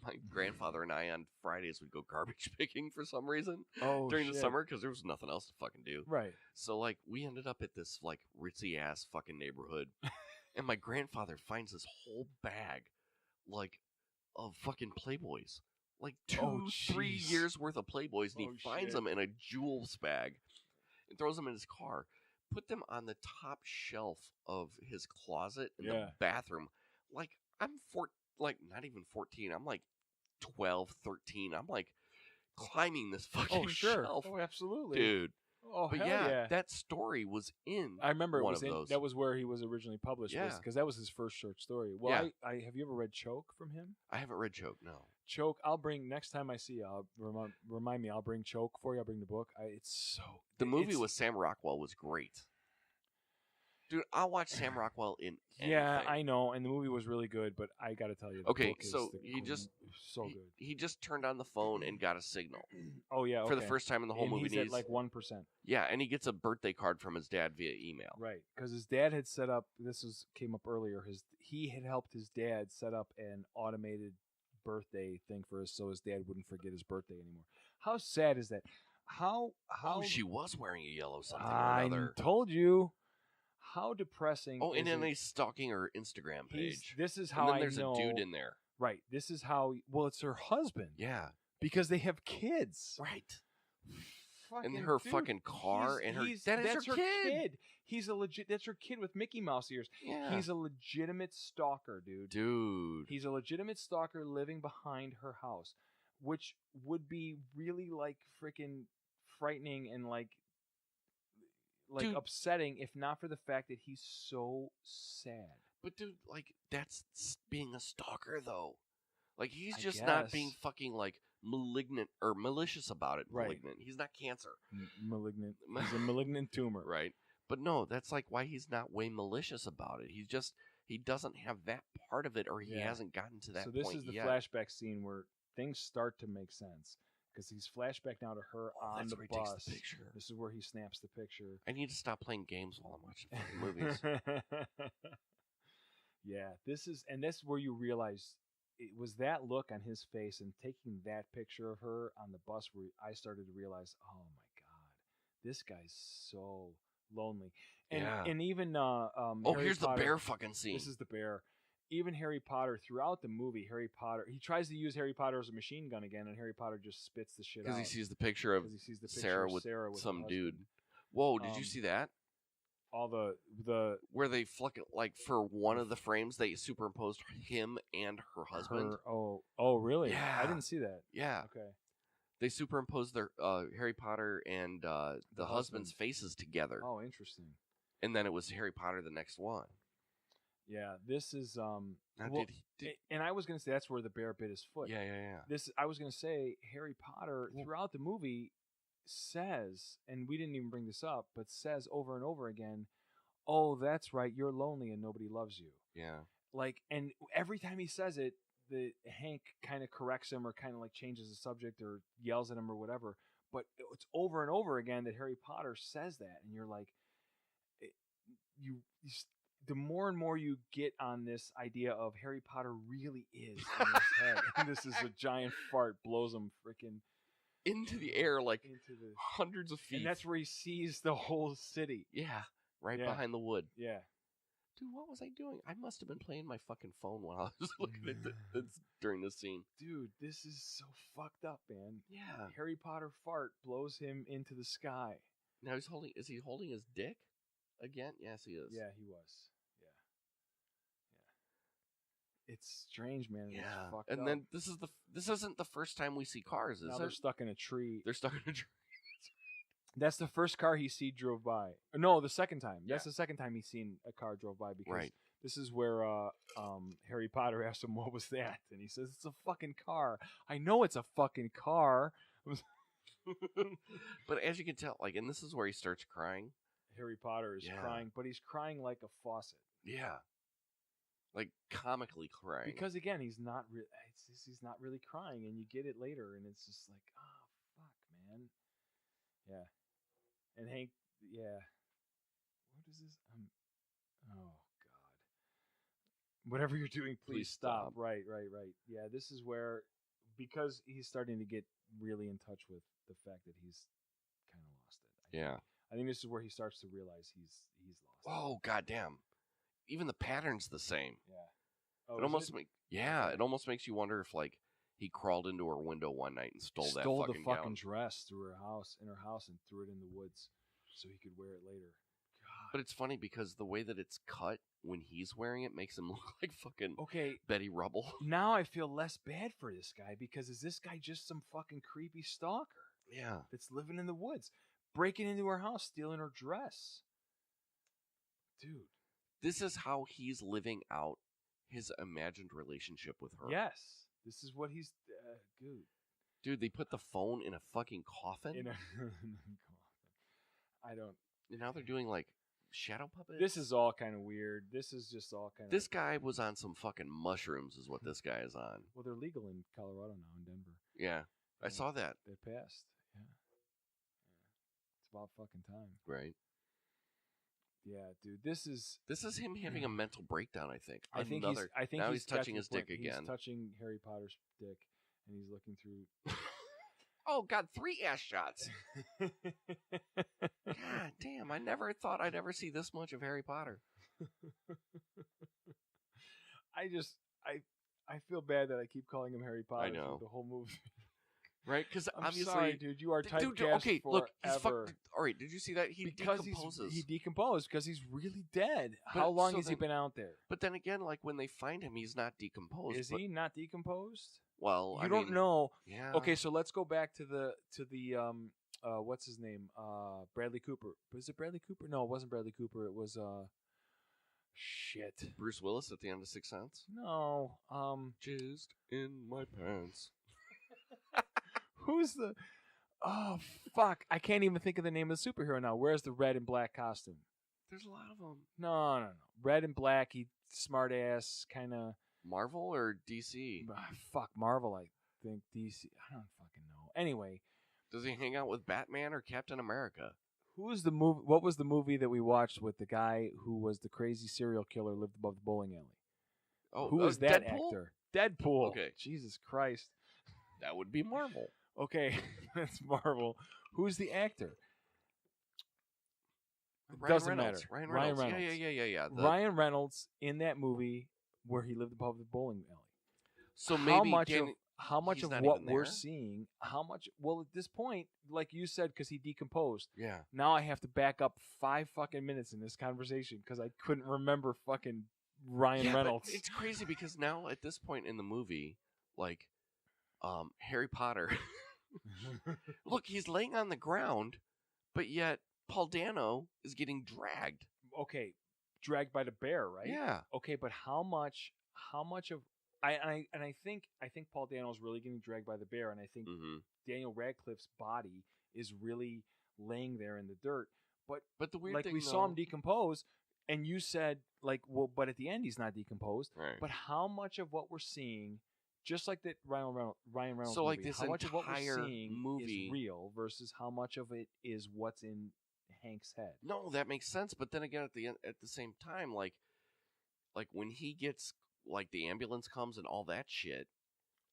My grandfather and I on Fridays would go garbage picking for some reason during the summer because there was nothing else to fucking do. Right. So like we ended up at this like ritzy ass fucking neighborhood, and my grandfather finds this whole bag, like, of fucking Playboys, like 2-3 years worth of Playboys, and he finds them in a jewels bag, and throws them in his car, put them on the top shelf of his closet in the bathroom. Like I'm like not even 14. I'm like 12, 13. I'm like climbing this fucking shelf. Oh, absolutely. Dude. Oh, but hell yeah, that story was in I remember one it was of those. That was where he was originally published. Yeah. Because that was his first short story. Well, Yeah. I have you ever read Choke from him? I haven't read Choke, no. Choke, I'll bring, next time I see you, I'll remind me, I'll bring Choke for you. I'll bring the book. The movie with Sam Rockwell was great. Dude, I'll watch Sam Rockwell in anything. Yeah, I know, and the movie was really good, but I got to tell you, the book is so he just so good. He just turned on the phone and got a signal. Oh yeah, for the first time in the whole movie. He's at like 1%. Yeah, and he gets a birthday card from his dad via email. Right, because his dad had set up. Came up earlier. He had helped his dad set up an automated birthday thing for us, so his dad wouldn't forget his birthday anymore. How sad is that? How she was wearing a yellow something or I another. told you. How depressing. Oh, and then he's stalking her Instagram page. This is how and then there's I know. a dude in there. Right. This is how. Well, it's her husband. Yeah. Because they have kids. Right. Fucking and her dude, fucking car and her. That's her kid. He's a legit. That's her kid with Mickey Mouse ears. Yeah. He's a legitimate stalker, dude. He's a legitimate stalker living behind her house, which would be really like freaking frightening and like dude, upsetting if not for the fact that he's so sad. But dude, like that's being a stalker though. Like he's just not being fucking like malignant or malicious about it. Right. Malignant. He's not cancer. Malignant. He's a malignant tumor. Right. But no, that's like why he's not way malicious about it. He doesn't have that part of it, or he hasn't gotten to that point yet. So this is the flashback scene where things start to make sense. Because he's flashback now to her on the bus. Takes the picture. This is where he snaps the picture. I need to stop playing games while I'm watching fucking movies. Yeah, this is where you realize it was that look on his face and taking that picture of her on the bus where I started to realize, oh my god, this guy's so lonely. And even here's the bear fucking scene. This is the bear. Even Harry Potter, throughout the movie, he tries to use Harry Potter as a machine gun again, and Harry Potter just spits the shit out. Because he sees the picture of Sarah with some dude. Whoa, did you see that? All the where they like for one of the frames they superimposed him and her husband. Oh, really? Yeah, I didn't see that. Yeah. Okay. They superimposed their Harry Potter and the husband's faces together. Oh, interesting. And then it was Harry Potter the next one. Yeah, this is Now, and I was gonna say that's where the bear bit his foot. Yeah. I was gonna say Harry Potter throughout the movie says, and we didn't even bring this up, but says over and over again, "Oh, that's right, you're lonely and nobody loves you." Yeah. Like, and every time he says it, the Hank kind of corrects him or kind of like changes the subject or yells at him or whatever. But it's over and over again that Harry Potter says that, and you're like, the more and more you get on this idea of Harry Potter really is in his head, and this is a giant fart blows him freaking into the air like into the hundreds of feet. and that's where he sees the whole city. Yeah, right Yeah. behind the wood. Yeah. Dude, what was I doing? I must have been playing my fucking phone while I was looking at this during this scene. Dude, this is so fucked up, man. Yeah. Harry Potter fart blows him into the sky. Now is he holding his dick again? Yes, he is. Yeah, he was. Yeah. It's strange, man. Yeah. It's fucked And up. then this isn't the first time we see cars, is Now it? they're stuck in a tree. They're stuck in a tree. That's the first car he drove by. No, the second time. That's Yeah. the second time he's seen a car drove by because Right. this is where Harry Potter asked him what was that, and he says it's a fucking car. I know it's a fucking car. But as you can tell, like, and this is where he starts crying. Harry Potter is Yeah. crying, but he's crying like a faucet. Yeah. Like comically crying. Because again, he's not he's not really crying, and you get it later, and it's just like, oh fuck, man. Yeah. And Hank, yeah. What is this? Oh God. Whatever you're doing, please stop. Right. Yeah, this is where, because he's starting to get really in touch with the fact that he's kind of lost it. Yeah. I think this is where he starts to realize he's lost. Oh goddamn! Even the pattern's the same. Yeah. Oh, It almost it almost makes you wonder if like he crawled into her window one night and stole that fucking the fucking gown. dress in her house, and threw it in the woods so he could wear it later. God. But it's funny because the way that it's cut when he's wearing it makes him look like fucking Okay, Betty Rubble. now I feel less bad for this guy because is this guy just some fucking creepy stalker Yeah. that's living in the woods, breaking into her house, stealing her dress? Dude. This is how he's living out his imagined relationship with her. Yes. This is what he's dude. Dude, they put the phone in a fucking coffin? In a I don't. And now they're doing like shadow puppets? This is all kind of weird. This is just all kind of. This guy was on some fucking mushrooms is what this guy is on. Well, they're legal in Colorado now, in Denver. Yeah. I saw that. They passed. Yeah. It's about fucking time. Right. Yeah, dude. This is him having a mental breakdown, I think. I think now he's touching his dick He's again. touching Harry Potter's dick, and he's looking through. Oh God, 3 ass shots. God damn, I never thought I'd ever see this much of Harry Potter. I feel bad that I keep calling him Harry Potter. I know. The whole movie. Right? Because I'm obviously, sorry, dude. You are typecast okay, forever. look, he's fucked. All right, did you see that? He because decomposes. he decomposed because he's really dead. But How long so has he then- been out there? But then again, like when they find him, he's not decomposed. Is he not decomposed? Well, You don't know. Yeah. Okay, so let's go back to the what's his name? Bradley Cooper. Was it Bradley Cooper? No, it wasn't Bradley Cooper. It was shit. Bruce Willis at the end of Sixth Sense. No. Jizzed in my pants. Who's the? Oh fuck! I can't even think of the name of the superhero now. Where's the red and black costume? There's a lot of them. No. Red and black. He smart ass kind of. Marvel or DC? Fuck Marvel. I think DC. I don't fucking know. Anyway, Does he hang out with Batman or Captain America? who was the movie? What was the movie that we watched with the guy who was the crazy serial killer lived above the bowling alley? Oh, Who is that Deadpool? actor? Deadpool. Okay. Jesus Christ. That would be Marvel. Okay, that's Marvel. Who's the actor? Ryan Doesn't Reynolds. matter. Ryan Ryan Reynolds. Reynolds. Yeah. Ryan Reynolds in that movie where he lived above the bowling alley. So maybe how much he's of not what even we're there? seeing? How much? Well, at this point, like you said, because he decomposed. Yeah. Now I have to back up 5 fucking minutes in this conversation because I couldn't remember fucking Ryan Yeah, Reynolds. but it's crazy because now at this point in the movie, like, Harry Potter. Look, he's laying on the ground, but yet Paul Dano is getting dragged. Okay, dragged by the bear, right? Yeah. Okay, but how much of I think Paul Dano is really getting dragged by the bear, and I think Mm-hmm. Daniel Radcliffe's body is really laying there in the dirt. But the weird Like thing, we saw him decompose, and you said like, well, but at the end he's not decomposed. Right. But how much of what we're seeing, just like that Ryan Reynolds, So, like, movie, this how much of what we're entire seeing movie- is real versus how much of it is what's in Hank's head. No, that makes sense. But then again, at the same time, like when he gets like the ambulance comes and all that shit,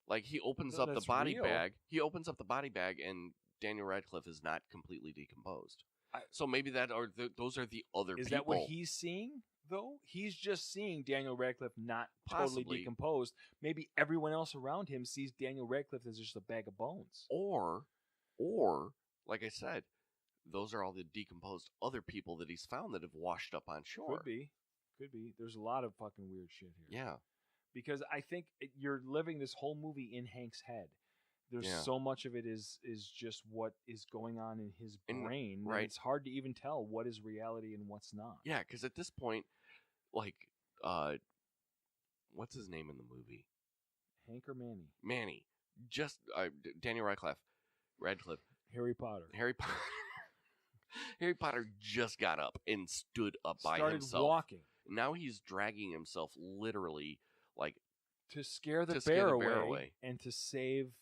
like he opens up the That's body real. bag. He opens up the body bag, and Daniel Radcliffe is not completely decomposed. So maybe those are the other people. Is that what he's seeing, though? He's just seeing Daniel Radcliffe not totally Possibly. decomposed. Maybe everyone else around him sees Daniel Radcliffe as just a bag of bones. Or, like I said, those are all the decomposed other people that he's found that have washed up on shore. Could be. There's a lot of fucking weird shit here. Yeah. Because I think you're living this whole movie in Hank's head. There's so much of it is just what is going on in his brain. Right. It's hard to even tell what is reality and what's not. Yeah, because at this point, like, what's his name in the movie? Hank or Manny? Manny. Just Daniel Radcliffe. Harry Potter. Harry Potter just got up and stood up by himself. Started walking. Now he's dragging himself literally, like, to scare the bear away and to save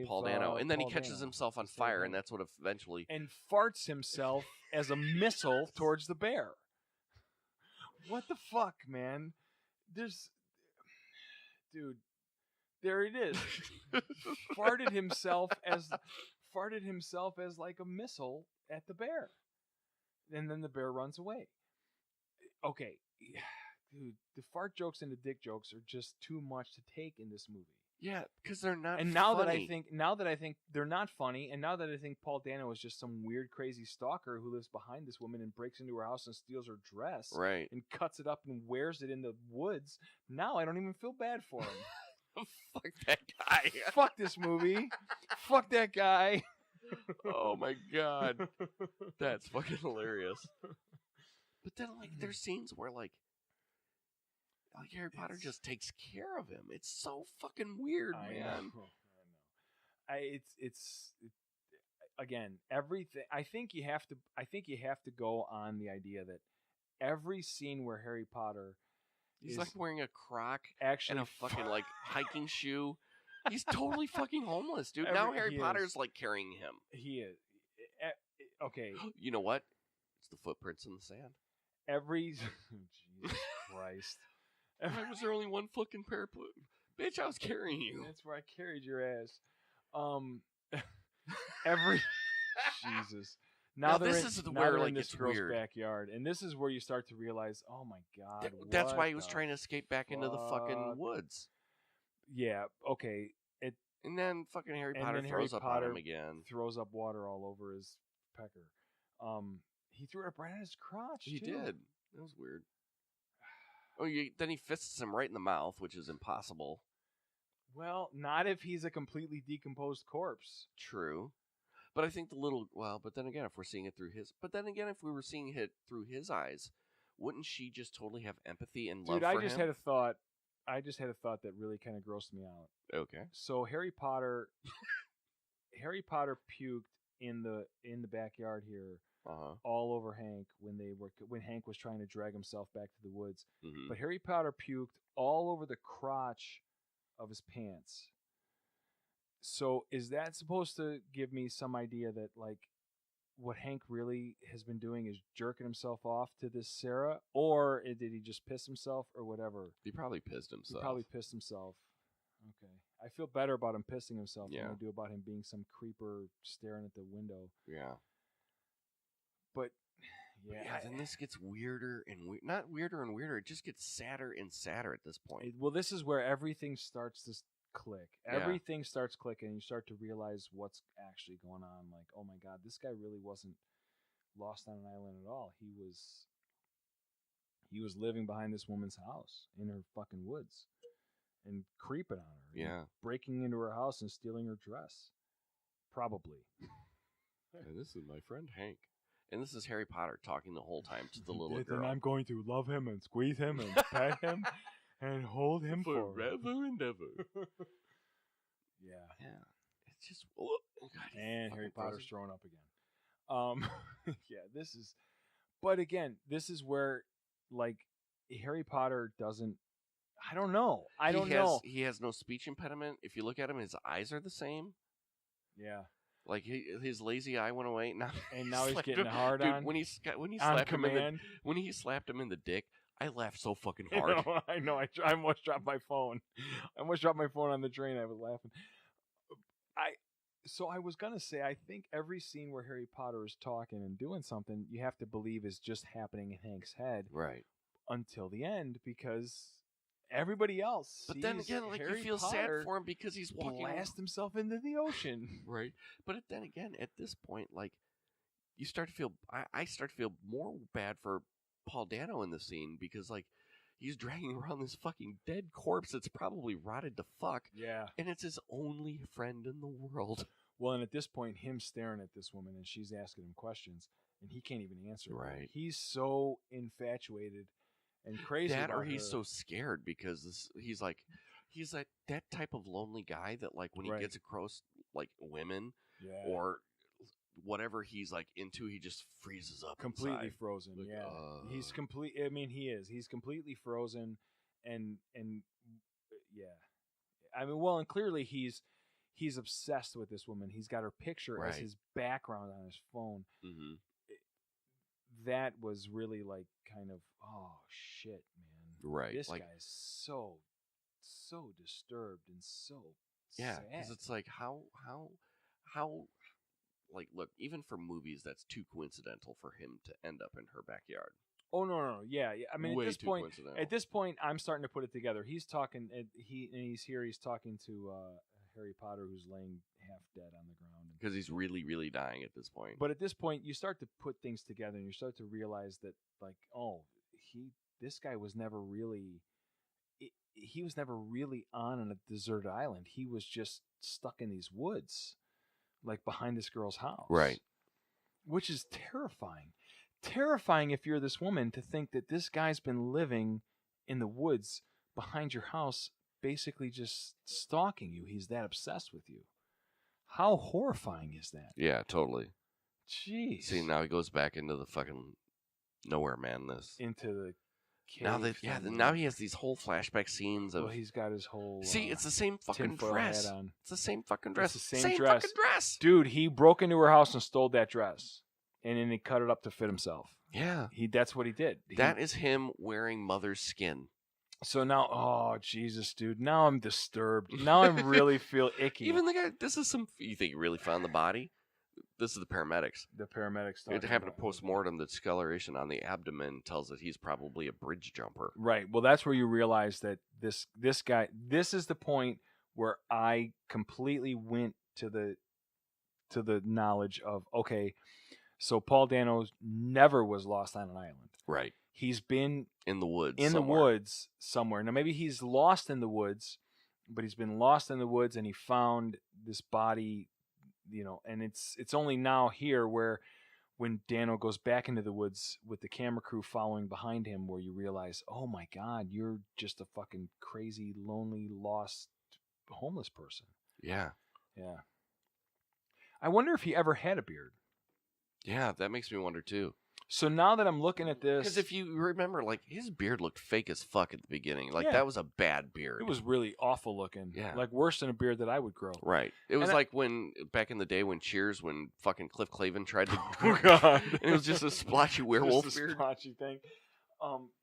Paul Dano. And then Paul he catches Dano himself on fire, and that's what eventually... And farts himself as a missile towards the bear. What the fuck, man? Dude, there it is. farted himself as like a missile at the bear. And then the bear runs away. Okay. Dude, the fart jokes and the dick jokes are just too much to take in this movie. Yeah, because they're not and now funny. Now that I think they're not funny, and now that I think Paul Dano is just some weird, crazy stalker who lives behind this woman and breaks into her house and steals her dress, right, and cuts it up and wears it in the woods, now I don't even feel bad for him. Fuck that guy. Fuck this movie. Fuck that guy. Oh my god, that's fucking hilarious. But then, like, there's scenes where like Harry Potter just takes care of him. It's so fucking weird, man. I know. It's again, everything. I think you have to go on the idea that every scene where Harry Potter he's like wearing a croc actually and a fucking like hiking shoe. He's totally fucking homeless, dude. Now Harry Potter's like carrying him. He is. Okay. You know what? It's the footprints in the sand. Jesus Christ. Why was there only one fucking pair of bitch, I was carrying you. That's where I carried your ass. Jesus. Now this is where like this it's girl's weird. Backyard, and this is where you start to realize, oh my god. That's why he was trying to escape back into the fucking woods. Yeah. Okay. And then fucking Harry Potter throws up on him again. Throws up water all over his pecker. He threw it up right on his crotch. He too. did. That was weird. Oh, then he fists him right in the mouth, which is impossible. Well, not if he's a completely decomposed corpse. True. But I think but then again, if we're seeing it through his... But then again, if we were seeing it through his eyes, wouldn't she just totally have empathy and love for him? I just had a thought that really kind of grossed me out. Okay. So Harry Potter puked in the backyard here. All over Hank when Hank was trying to drag himself back to the woods. Mm-hmm. But Harry Potter puked all over the crotch of his pants. So is that supposed to give me some idea that like what Hank really has been doing is jerking himself off to this Sarah, or did he just piss himself or whatever? He probably pissed himself. Okay. I feel better about him pissing himself than I do about him being some creeper staring at the window. Yeah. But then this gets weirder and not weirder and weirder. It just gets sadder and sadder at this point. Well, this is where everything starts to click. Everything starts clicking, and you start to realize what's actually going on. Like, oh my god, this guy really wasn't lost on an island at all. He was living behind this woman's house in her fucking woods and creeping on her. Yeah. Breaking into her house and stealing her dress. Probably. And this is my friend Hank. And this is Harry Potter talking the whole time to the little girl. And I'm going to love him and squeeze him and pet him and hold him forever and ever. Yeah. It's just... Oh, God, and Harry Potter's throwing up again. This is... But again, this is where, like, Harry Potter doesn't... I don't know. He has no speech impediment. If you look at him, his eyes are the same. Yeah. Like his lazy eye went away. Now And now he's slapped getting him. hard Dude, on. when he On slapped him in the command. when he slapped him in the dick, I laughed so fucking You hard. know, I know. I almost dropped my phone. I almost dropped my phone on the train. I was laughing. So I was gonna say, I think every scene where Harry Potter is talking and doing something, you have to believe is just happening in Hank's head Right. until the end, because everybody else But sees then again, like Harry you feel Potter sad for him because he's walking blast himself into the ocean. right. But then again, at this point, like you start to feel, I start to feel more bad for Paul Dano in the scene because like he's dragging around this fucking dead corpse that's probably rotted to fuck, Yeah. and it's his only friend in the world. Well, and at this point, him staring at this woman and she's asking him questions, and he can't even answer. Right. He's so infatuated and crazy That, about or he's her. so scared because he's like that type of lonely guy that like when he Right. gets across like women Yeah. or whatever he's like into, he just freezes up completely inside. frozen. Like, Yeah, he's complete. I mean, he is. He's completely frozen, and yeah. I mean, well, and clearly he's obsessed with this woman. He's got her picture as Right. his background on his phone. Mm-hmm. That was really like kind of, oh shit, man. Right. This like, guy's so disturbed and so yeah, sad. because it's like how like look, even for movies, that's too coincidental for him to end up in her backyard. Oh no, yeah. I mean, Way at this too point, coincidental. I'm starting to put it together. He's talking, he's here. He's talking to Harry Potter, who's laying half dead on the ground. Because he's really, really dying at this point. But at this point, you start to put things together, and you start to realize that, like, oh, this guy was never really, he was never really on a deserted island. He was just stuck in these woods, like behind this girl's house, Right. Which is terrifying. Terrifying if you're this woman to think that this guy's been living in the woods behind your house, basically just stalking you. He's that obsessed with you. How horrifying is that? Yeah, totally. Jeez. See, now he goes back into the fucking nowhere man-ness. Into the cave. Now he has these whole flashback scenes of. Well, he's got his whole. See, it's the same fucking tinfoil dress. hat on. It's the same fucking dress. It's the same dress. fucking dress. Dude, he broke into her house and stole that dress, and then he cut it up to fit himself. Yeah. That's what he did. That is him wearing mother's skin. So now, oh Jesus, dude! Now I'm disturbed. Now I really feel icky. Even the guy. This is some. You think he really found the body? This is the paramedics. The paramedics. It happened to post-mortem. The discoloration on the abdomen tells that he's probably a bridge jumper. Right. Well, that's where you realize that this guy. This is the point where I completely went to the knowledge of, okay, so Paul Dano never was lost on an island. Right. He's been in the woods. the woods somewhere. Now maybe he's lost in the woods, but he's been lost in the woods and he found this body, and it's only now here where when Dano goes back into the woods with the camera crew following behind him, where you realize, oh my God, you're just a fucking crazy, lonely, lost, homeless person. Yeah. Yeah. I wonder if he ever had a beard. Yeah, that makes me wonder too. So now that I'm looking at this, Because if you remember, like, his beard looked fake as fuck at the beginning. Like, Yeah. that was a bad beard. it was really awful looking. Yeah. Like worse than a beard that I would grow. Right. It was And like when, back in the day when Cheers, when fucking Cliff Clavin tried to... Oh God! and it was just a splotchy werewolf Just a beard. splotchy thing.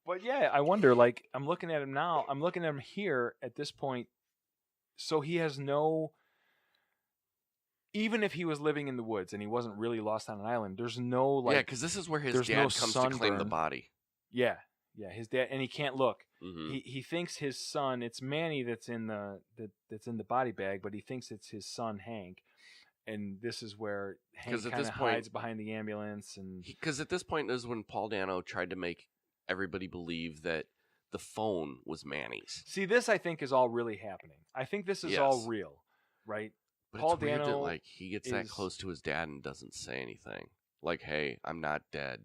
But yeah, I wonder. Like, I'm looking at him now. I'm looking at him here at this point. So he has no. Even if he was living in the woods and he wasn't really lost on an island, there's no like. Yeah, because this is where his there's dad no comes to claim the sunburn. body. Yeah, his dad, and he can't look. Mm-hmm. He thinks his son. It's Manny that's in the body bag, but he thinks it's his son Hank. And this is where Hank kind of hides behind the ambulance, and because at this point is when Paul Dano tried to make everybody believe that the phone was Manny's. See, this I think is all really happening. I think this is all real, right? But Paul it's weird Dano that, like, he gets that is- close to his dad and doesn't say anything. Like, hey, I'm not dead.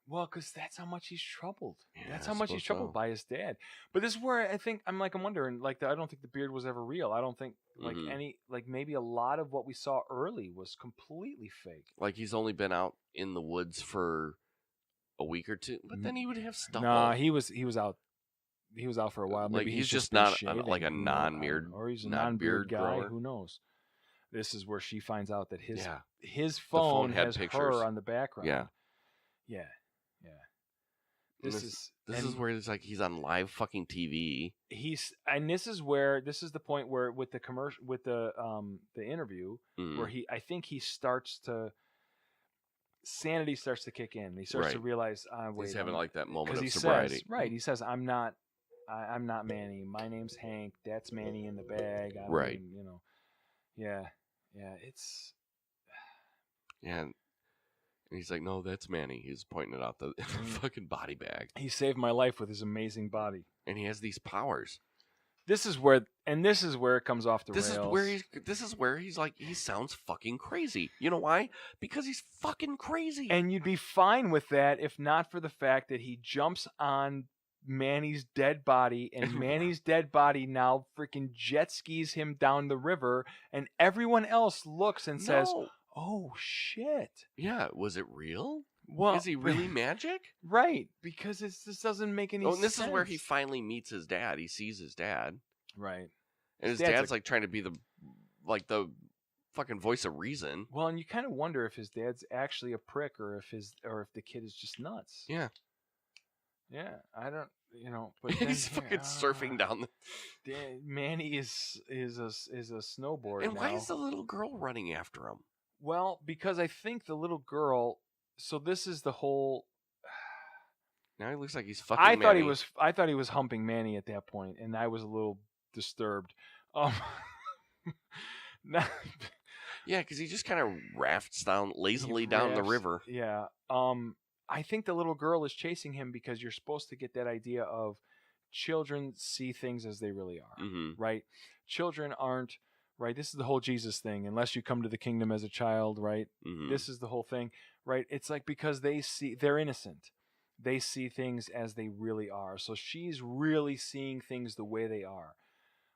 Well, because that's how much he's troubled. Yeah, That's I how much he's suppose troubled so. by his dad. But this is where I think I'm wondering. Like, I don't think the beard was ever real. I don't think Mhm. maybe a lot of what we saw early was completely fake. Like, he's only been out in the woods for a week or two, but then he would have stubble. Nah, he was out. He was out for a while. Like, Maybe he's just been not shaving, like a who knows? non-beard, or he's a non-beard non-beard guy. grower. Who knows? This is where she finds out that his phone phone had has pictures. her on the background. Yeah. Yeah. This is where it's like he's on live fucking TV. This is the point where with the commercial, with the interview, where I think sanity starts to kick in. He starts to realize, wait, he's having like that moment of sobriety. He says, I'm not Manny. My name's Hank. That's Manny in the bag. It's And he's like, no, that's Manny. He's pointing it out the fucking body bag. He saved my life with his amazing body. And he has these powers. This is where it comes off the rails. This is where he's like, he sounds fucking crazy. You know why? Because he's fucking crazy. And you'd be fine with that if not for the fact that he jumps on Manny's dead body, and Manny's dead body now freaking jet skis him down the river, and everyone else looks and says, "Oh shit! Yeah, was it real? Well, is he really magic?" Right, because this doesn't make any sense. And this is where he finally meets his dad. He sees his dad, right? And his dad's like trying to be the fucking voice of reason. Well, and you kind of wonder if his dad's actually a prick, or if the kid is just nuts. Yeah. Yeah, I don't, but then, he's fucking surfing down the. Manny is a snowboard. And now. why is the little girl running after him? Well, because I think the little girl. So this is the whole. Now he looks like he's fucking. I thought he was humping Manny at that point, and I was a little disturbed. Yeah, because he just kind of rafts lazily down the river. Yeah. I think the little girl is chasing him because you're supposed to get that idea of children see things as they really are, right? Children aren't, right? This is the whole Jesus thing. Unless you come to the kingdom as a child, right? This is the whole thing, right? It's like because they're innocent. They see things as they really are. So she's really seeing things the way they are.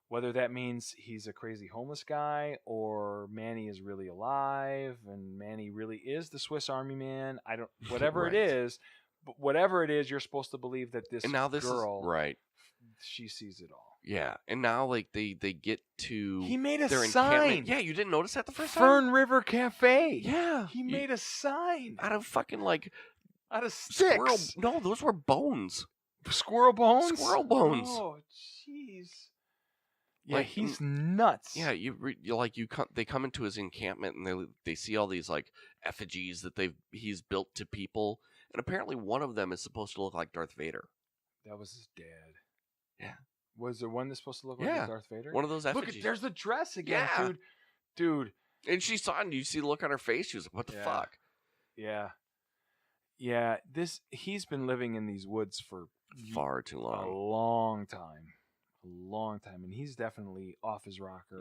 Whether that means he's a crazy homeless guy or Manny is really alive and Manny really is the Swiss Army Man. Whatever it is, but whatever it is, you're supposed to believe that this girl, right? She sees it all. Yeah, and now like they get to he made a their sign. Encampment. Yeah, you didn't notice that the first time. Fern River Cafe. Yeah, he made a sign out of fucking out of sticks. No, those were bones. Squirrel bones. Squirrel bones. Oh, jeez. Yeah, he's nuts. Yeah, they come into his encampment and they see all these like effigies that he's built to people, and apparently one of them is supposed to look like Darth Vader. That was his dad. Yeah. Was there one that's supposed to look like Darth Vader? One of those effigies. Look, there's the dress again, dude. And she saw it, and you see the look on her face. She was like, "What the fuck?" Yeah. Yeah. He's been living in these woods for far too long. A long time, and he's definitely off his rocker.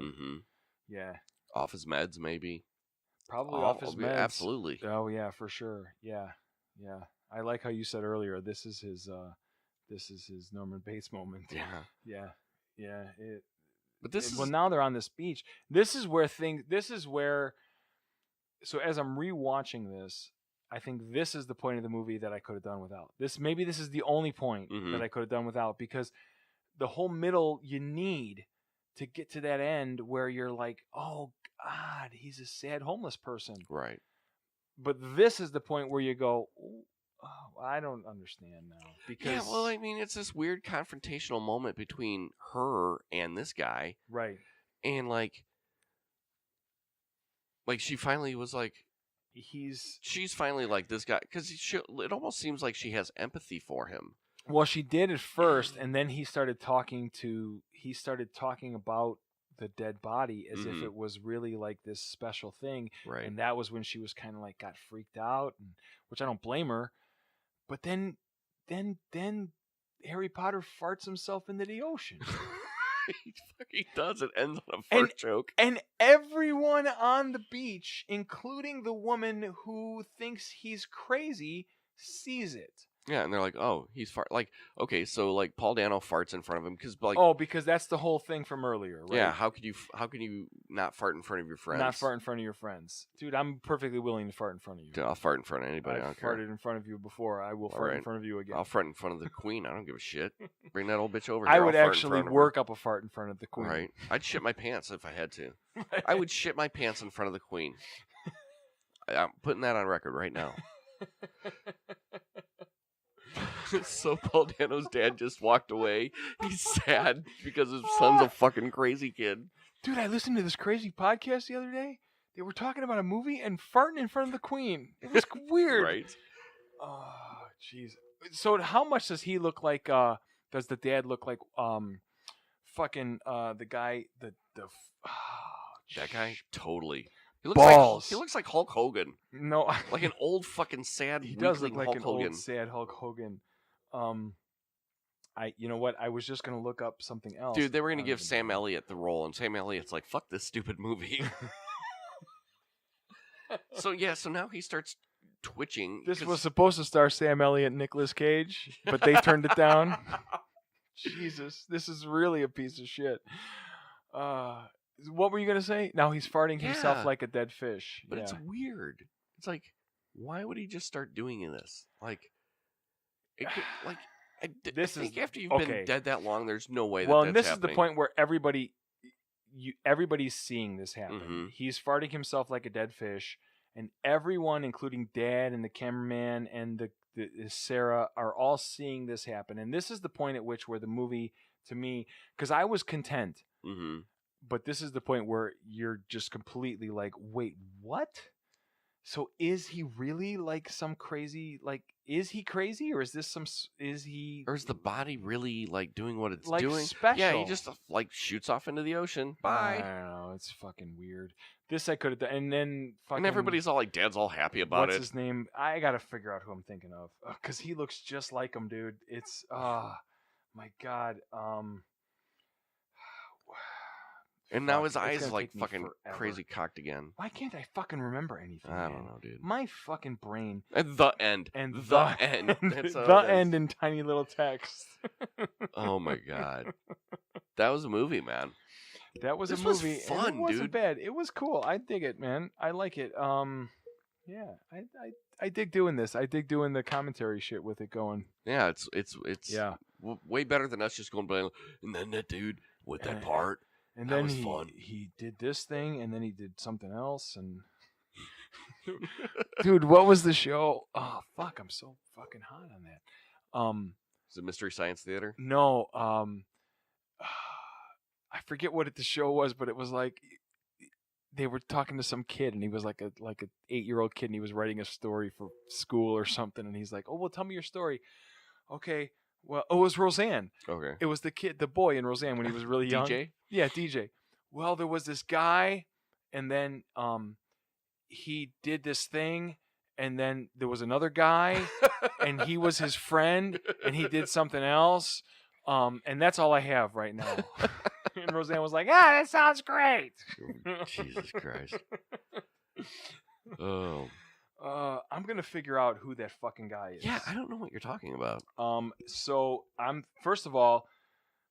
Yeah, off his meds, maybe. Probably off his meds. Absolutely. Oh yeah, for sure. Yeah. I like how you said earlier. This is his Norman Bates moment. Yeah. But now they're on this beach. This is where. So as I'm rewatching this, I think this is the point of the movie that I could have done without. Maybe this is the only point that I could have done without, because the whole middle you need to get to that end where you're like, oh God, he's a sad homeless person. Right. But this is the point where you go, oh, I don't understand now. Because I mean, it's this weird confrontational moment between her and this guy. Right. And like she finally was like, she's finally like this guy, because it almost seems like she has empathy for him. Well, she did at first, and then he started talking about the dead body as if it was really like this special thing. Right. And that was when she was kind of like got freaked out, which I don't blame her. But then Harry Potter farts himself into the ocean. He does. It ends on a fart joke. And everyone on the beach, including the woman who thinks he's crazy, sees it. Yeah, and they're like, oh, he's fart. Like, okay, so like Paul Dano farts in front of him because like, Oh, because that's the whole thing from earlier, right? yeah, how could you not fart in front of your friends? Not fart in front of your friends, dude. I'm perfectly willing to fart in front of you. Dude, I'll fart in front of anybody. I I've don't care. farted in front of you before. I will fart in front of you again. I'll fart in front of the queen. I don't give a shit. Bring that old bitch over I here. would I'll fart in actually front of her. work up a fart in front of the queen. Right. I'd shit my pants if I had to. I would shit my pants in front of the queen. I'm putting that on record right now. So Paul Dano's dad just walked away. He's sad because his son's a fucking crazy kid. Dude, I listened to this crazy podcast the other day. They were talking about a movie and farting in front of the queen. It was weird. Right. Oh, jeez. So how much does he look like, does the dad look like, fucking, the guy, That guy? Totally. He looks balls. Like, he looks like Hulk Hogan. No. Like an old fucking sad, he does look weakling like Hulk an Hogan. old sad Hulk Hogan. You know what? I was just gonna look up something else. Dude, they were gonna give Sam Elliott the role, and Sam Elliott's like, "Fuck this stupid movie." So now he starts twitching. This was supposed to star Sam Elliott and Nicolas Cage, but they turned it down. Jesus, this is really a piece of shit. What were you gonna say? Now he's farting himself like a dead fish. But it's weird. It's like, why would he just start doing this? Like, it could, like. I think after you've been dead that long, there's no way. Well, and this is the point where everybody's seeing this happen. Mm-hmm. He's farting himself like a dead fish, and everyone, including Dad and the cameraman and the Sarah, are all seeing this happen. And this is the point at which where the movie, to me, because I was content, but this is the point where you're just completely like, wait, what? So is he really like some crazy, like, is he crazy or is this or is the body really like doing what it's like doing? Special? Yeah, he just like shoots off into the ocean. Bye. I don't know. It's fucking weird. This I could have done. And then fucking. And everybody's all like, Dad's all happy about what's it. His name? I got to figure out who I'm thinking of. Because he looks just like him, dude. It's, my God. And now his eyes like fucking crazy cocked again. Why can't I fucking remember anything? I don't know, dude. My fucking brain. And the end. And the end. That's the end in tiny little text. Oh my God. That was a movie, man. That was this a movie. Was fun, and it wasn't dude. bad. It was cool. I dig it, man. I like it. Yeah. I dig doing this. I dig doing the commentary shit with it going. Yeah, it's yeah. Way better than us just going by. And then that dude with that part. And then he did this thing, and then he did something else, and dude, what was the show? Oh fuck, I'm so fucking hot on that. Is it Mystery Science Theater? No, I forget what the show was, but it was like they were talking to some kid, and he was like a 8-year-old kid, and he was writing a story for school or something, and he's like, "Oh, well, tell me your story." Okay. Well, it was Roseanne. Okay. It was the boy in Roseanne when he was really young. DJ? Yeah, DJ. Well, there was this guy, and then he did this thing, and then there was another guy, and he was his friend, and he did something else, and that's all I have right now. And Roseanne was like, that sounds great. Jesus Christ. Oh. I'm gonna figure out who that fucking guy is. Yeah, I don't know what you're talking about. So first of all,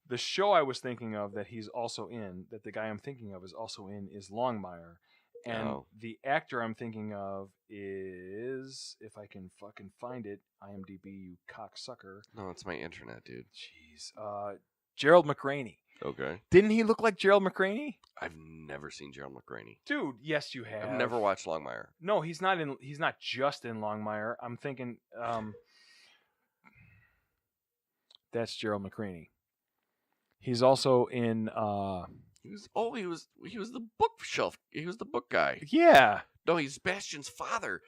the show I was thinking of that he's also in, that the guy I'm thinking of is also in, is Longmire, and the actor I'm thinking of is, if I can fucking find it, IMDb, you cocksucker. No, it's my internet, dude. Jeez, Gerald McRaney. Okay. Didn't he look like Gerald McRaney? I've never seen Gerald McRaney. Dude, yes you have. I've never watched Longmire. No, he's not just in Longmire. I'm thinking that's Gerald McRaney. He's also in He was the bookshelf. He was the book guy. Yeah. No, he's Bastian's father.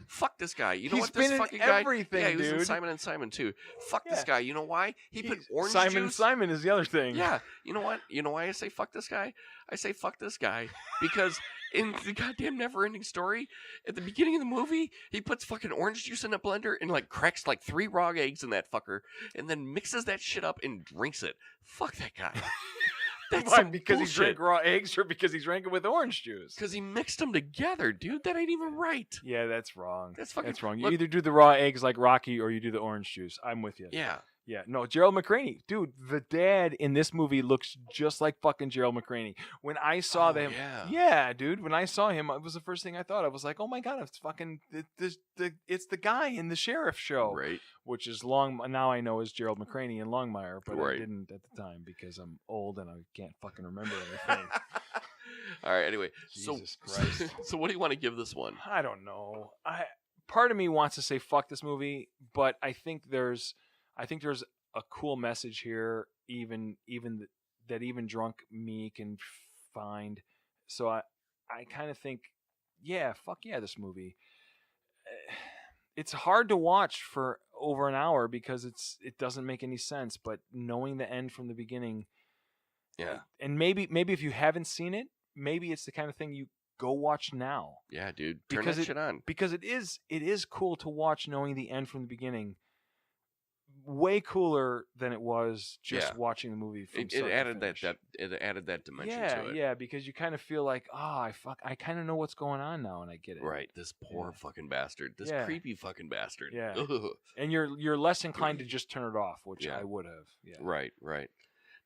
Fuck this guy. You know He's what? This been in fucking guy. everything, yeah, he was in dude. Simon and Simon too. Fuck this guy. You know why? He put orange Simon juice. and Simon is the other thing. Yeah. You know what? You know why I say fuck this guy? I say fuck this guy because in the goddamn never-ending story, at the beginning of the movie, he puts fucking orange juice in a blender and like cracks like 3 raw eggs in that fucker, and then mixes that shit up and drinks it. Fuck that guy. That's Why? some Because he bullshit. drank raw eggs, or because he drank it with orange juice? Because he mixed them together, dude. That ain't even right. Yeah, that's wrong. That's fucking That's wrong. You look- either do the raw eggs like Rocky, or you do the orange juice. I'm with you. Yeah. Yeah, no, Gerald McCraney, dude. The dad in this movie looks just like fucking Gerald McCraney. When I saw them, yeah, dude. When I saw him, it was the first thing I thought. I was like, oh my god, it's fucking it's the guy in the sheriff show, Right. which is Long. Now I know is Gerald McCraney in Longmire, but I Right. didn't at the time because I'm old and I can't fucking remember anything. All right. Anyway, Jesus Christ. So what do you want to give this one? I don't know. Part of me wants to say fuck this movie, but I think there's a cool message here, even that even drunk me can find. So I kind of think, yeah, fuck yeah, this movie. It's hard to watch for over an hour because it doesn't make any sense. But knowing the end from the beginning, Yeah. and maybe if you haven't seen it, maybe it's the kind of thing you go watch now. Yeah, dude. Turn Because that shit on. Because it is cool to watch knowing the end from the beginning. Way cooler than it was just watching the movie from It start to added finish. it added that dimension yeah, to it. Yeah, because you kind of feel like, I kind of know what's going on now, and I get it. Right. This poor fucking bastard. This Yeah. creepy fucking bastard. Yeah. Ugh. And you're less inclined to just turn it off, which Yeah. I would have. Yeah. Right. Right.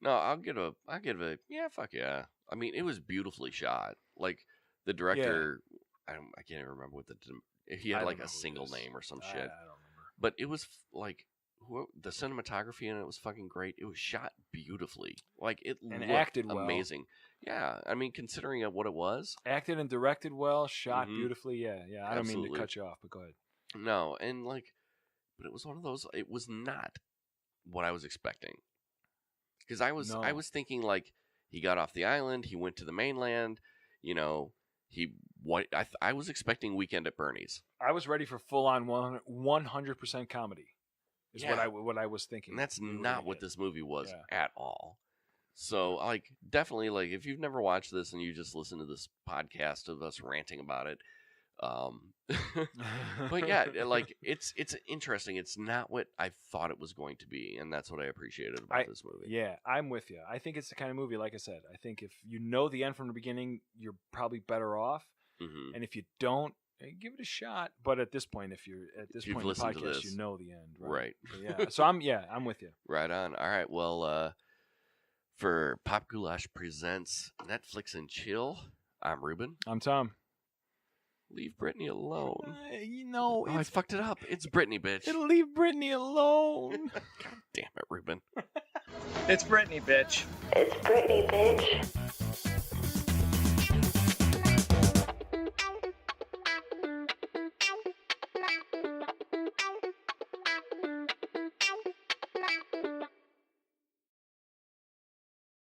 No, I'll give a yeah. Fuck yeah. I mean, it was beautifully shot. Like the director, I can't even remember what he had I like don't a know who it single is. name or some I shit. don't remember. But it was like the cinematography in it was fucking great. It was shot beautifully. Like it And looked acted well. amazing. Yeah, I mean, considering what it was. Acted and directed well, shot Mhm. beautifully. Yeah. I don't mean Absolutely. to cut you off, but go ahead. No, and like, but it was one of those. It was not what I was expecting. Because I was thinking like he got off the island, he went to the mainland. You know, I was expecting Weekend at Bernie's. I was ready for full on 100% comedy. Is Yeah. what I was thinking. And that's we were not gonna what get. this movie was Yeah. at all. So, like, definitely, like, if you've never watched this and you just listen to this podcast of us ranting about it, but yeah, like, it's interesting. It's not what I thought it was going to be, and that's what I appreciated about this movie. Yeah, I'm with you. I think it's the kind of movie, like I said, I think if you know the end from the beginning, you're probably better off. Mm-hmm. And if you don't, give it a shot. But at this point, if you're at this You've point in the listened to podcast, this. you know the end, Right. So, yeah. So I'm with you. Right on. All right. Well, for Pop Goulash Presents Netflix and Chill, I'm Reuben. I'm Tom. Leave Brittany alone. Oh, I fucked it up. It's Brittany, bitch. it'll leave Brittany alone. God damn it, Reuben. It's Brittany, bitch. It's Brittany, bitch.